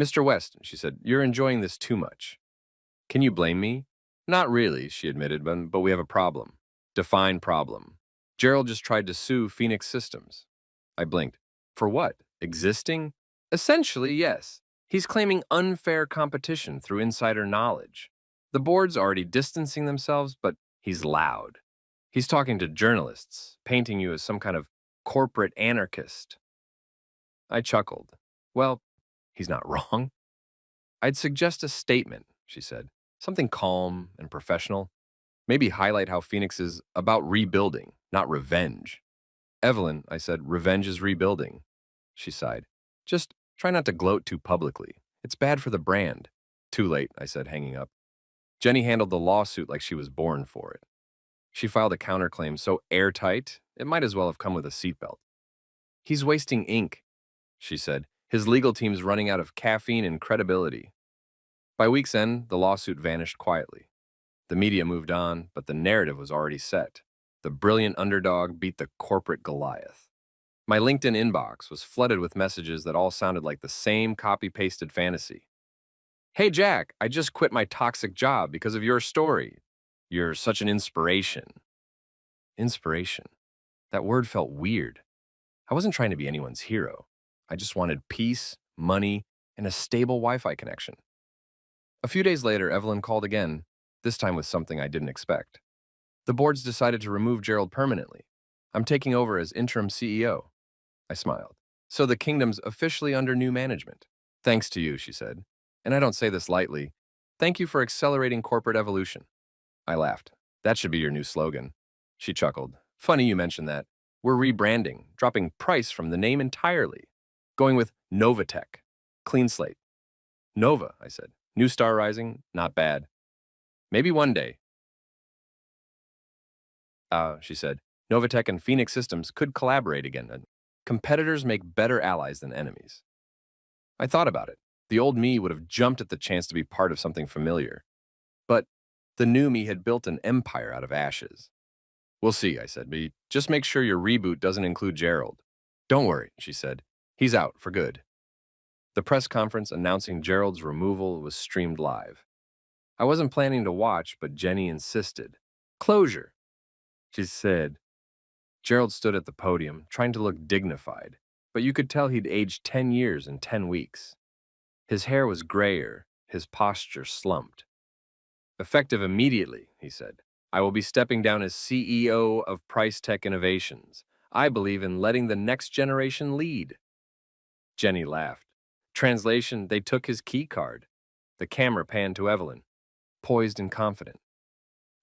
Mr. West, she said, you're enjoying this too much. Can you blame me? Not really, she admitted, but we have a problem. Define problem. Gerald just tried to sue Phoenix Systems. I blinked. For what? Existing? Essentially, yes. He's claiming unfair competition through insider knowledge. The board's already distancing themselves, but he's loud. He's talking to journalists, painting you as some kind of corporate anarchist. I chuckled. Well, he's not wrong. I'd suggest a statement, she said. Something calm and professional. Maybe highlight how Phoenix is about rebuilding, not revenge. Evelyn, I said, revenge is rebuilding. She sighed. Just try not to gloat too publicly. It's bad for the brand. Too late, I said, hanging up. Jenny handled the lawsuit like she was born for it. She filed a counterclaim so airtight, it might as well have come with a seatbelt. He's wasting ink, she said. His legal team's running out of caffeine and credibility. By week's end, the lawsuit vanished quietly. The media moved on, but the narrative was already set. The brilliant underdog beat the corporate Goliath. My LinkedIn inbox was flooded with messages that all sounded like the same copy-pasted fantasy. Hey, Jack, I just quit my toxic job because of your story. You're such an inspiration. Inspiration. That word felt weird. I wasn't trying to be anyone's hero. I just wanted peace, money, and a stable Wi-Fi connection. A few days later, Evelyn called again, this time with something I didn't expect. The board's decided to remove Gerald permanently. I'm taking over as interim CEO. I smiled. So the kingdom's officially under new management. Thanks to you, she said. And I don't say this lightly. Thank you for accelerating corporate evolution. I laughed. That should be your new slogan. She chuckled. Funny you mentioned that. We're rebranding, dropping price from the name entirely. Going with Novatech. Clean slate. Nova, I said. New star rising, not bad. Maybe one day. She said. Novatech and Phoenix Systems could collaborate again. Competitors make better allies than enemies. I thought about it. The old me would have jumped at the chance to be part of something familiar. But the new me had built an empire out of ashes. We'll see, I said, but just make sure your reboot doesn't include Gerald. Don't worry, she said. He's out for good. The press conference announcing Gerald's removal was streamed live. I wasn't planning to watch, but Jenny insisted. Closure, she said. Gerald stood at the podium, trying to look dignified, but you could tell he'd aged 10 years in 10 weeks. His hair was grayer, his posture slumped. Effective immediately, he said. I will be stepping down as CEO of Price Tech Innovations. I believe in letting the next generation lead. Jenny laughed. Translation, they took his key card. The camera panned to Evelyn, poised and confident.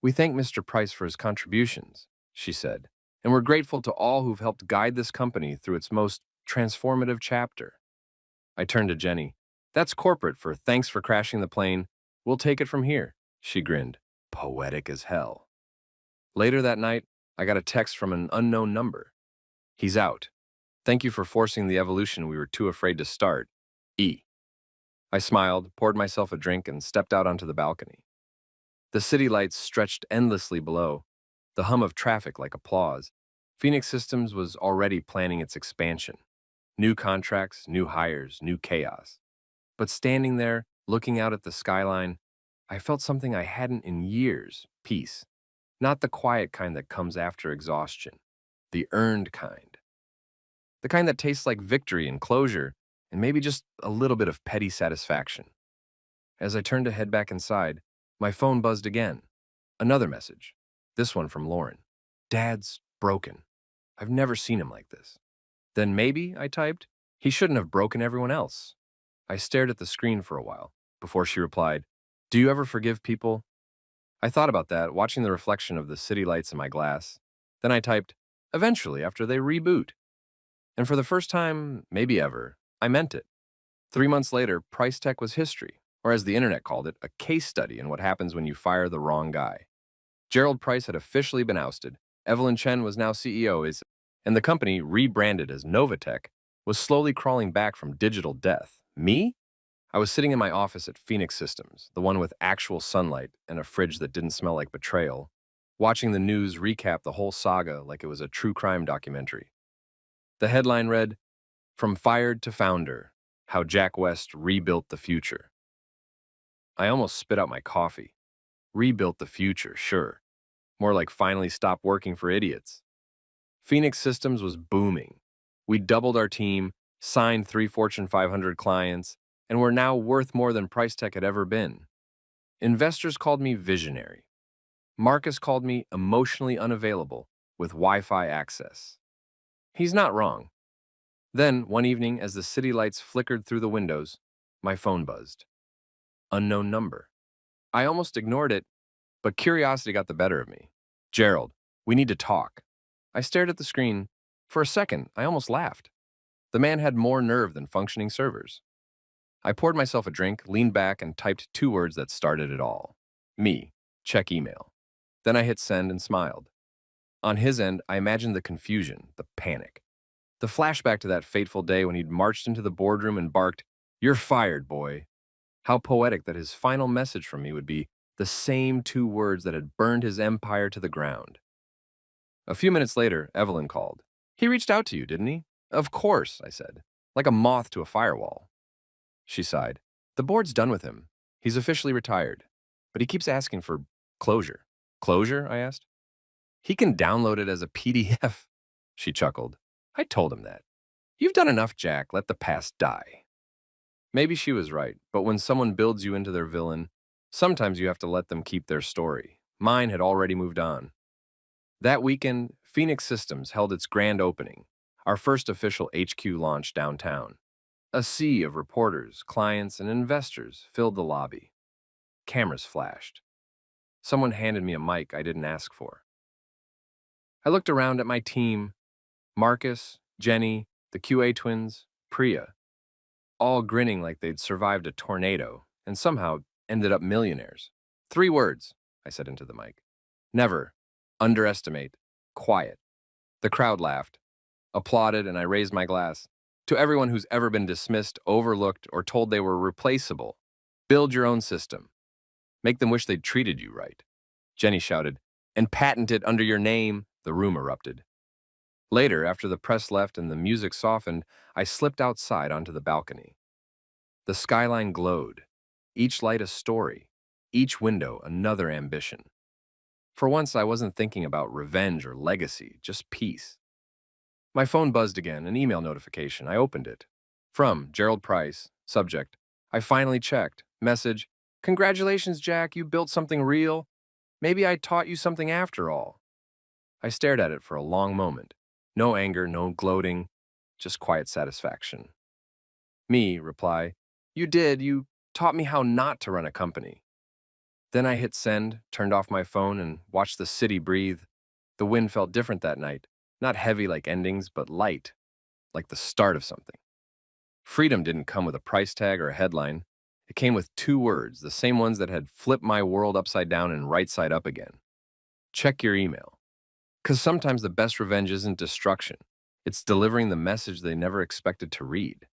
We thank Mr. Price for his contributions, she said, and we're grateful to all who've helped guide this company through its most transformative chapter. I turned to Jenny. That's corporate for thanks for crashing the plane. We'll take it from here, she grinned. Poetic as hell. Later that night, I got a text from an unknown number. He's out. Thank you for forcing the evolution we were too afraid to start. E. I smiled, poured myself a drink, and stepped out onto the balcony. The city lights stretched endlessly below, the hum of traffic like applause. Phoenix Systems was already planning its expansion. New contracts, new hires, new chaos. But standing there, looking out at the skyline, I felt something I hadn't in years: peace. Not the quiet kind that comes after exhaustion, the earned kind. The kind that tastes like victory and closure, and maybe just a little bit of petty satisfaction. As I turned to head back inside, my phone buzzed again. Another message. This one from Lauren. Dad's broken. I've never seen him like this. Then maybe, I typed, he shouldn't have broken everyone else. I stared at the screen for a while before she replied, Do you ever forgive people? I thought about that, watching the reflection of the city lights in my glass. Then I typed, Eventually, after they reboot. And for the first time, maybe ever, I meant it. 3 months later, Price Tech was history, or as the internet called it, a case study in what happens when you fire the wrong guy. Gerald Price had officially been ousted. Evelyn Chen was now CEO, and the company, rebranded as Novatech, was slowly crawling back from digital death. Me? I was sitting in my office at Phoenix Systems, the one with actual sunlight and a fridge that didn't smell like betrayal, watching the news recap the whole saga like it was a true crime documentary. The headline read, From Fired to Founder, How Jack West Rebuilt the Future. I almost spit out my coffee. Rebuilt the future, sure. More like finally stopped working for idiots. Phoenix Systems was booming. We doubled our team, signed 3 Fortune 500 clients, and were now worth more than Price Tech had ever been. Investors called me visionary. Marcus called me emotionally unavailable with Wi-Fi access. He's not wrong. Then, one evening, as the city lights flickered through the windows, my phone buzzed. Unknown number. I almost ignored it, but curiosity got the better of me. Gerald, we need to talk. I stared at the screen. For a second, I almost laughed. The man had more nerve than functioning servers. I poured myself a drink, leaned back, and typed 2 words that started it all. Me. Check email. Then I hit send and smiled. On his end, I imagined the confusion, the panic. The flashback to that fateful day when he'd marched into the boardroom and barked, You're fired, boy. How poetic that his final message from me would be the same 2 words that had burned his empire to the ground. A few minutes later, Evelyn called. He reached out to you, didn't he? Of course, I said, like a moth to a firewall. She sighed. The board's done with him. He's officially retired, but he keeps asking for closure. Closure? I asked. He can download it as a PDF. She chuckled. I told him that. You've done enough, Jack. Let the past die. Maybe she was right, but when someone builds you into their villain, sometimes you have to let them keep their story. Mine had already moved on. That weekend, Phoenix Systems held its grand opening, our first official HQ launch downtown. A sea of reporters, clients, and investors filled the lobby. Cameras flashed. Someone handed me a mic I didn't ask for. I looked around at my team, Marcus, Jenny, the QA twins, Priya, all grinning like they'd survived a tornado and somehow ended up millionaires. 3 words, I said into the mic. Never underestimate quiet. The crowd laughed, applauded, and I raised my glass. To everyone who's ever been dismissed, overlooked, or told they were replaceable, build your own system. Make them wish they'd treated you right. Jenny shouted, and patent it under your name, the room erupted. Later, after the press left and the music softened, I slipped outside onto the balcony. The skyline glowed, each light a story, each window another ambition. For once, I wasn't thinking about revenge or legacy, just peace. My phone buzzed again, an email notification. I opened it. From Gerald Price, subject. I finally checked. Message, Congratulations, Jack, you built something real. Maybe I taught you something after all. I stared at it for a long moment. No anger, no gloating, just quiet satisfaction. Me, reply, You did, you taught me how not to run a company. Then I hit send, turned off my phone, and watched the city breathe. The wind felt different that night. Not heavy like endings, but light, like the start of something. Freedom didn't come with a price tag or a headline. It came with 2 words, the same ones that had flipped my world upside down and right side up again. Check your email. Because sometimes the best revenge isn't destruction. It's delivering the message they never expected to read.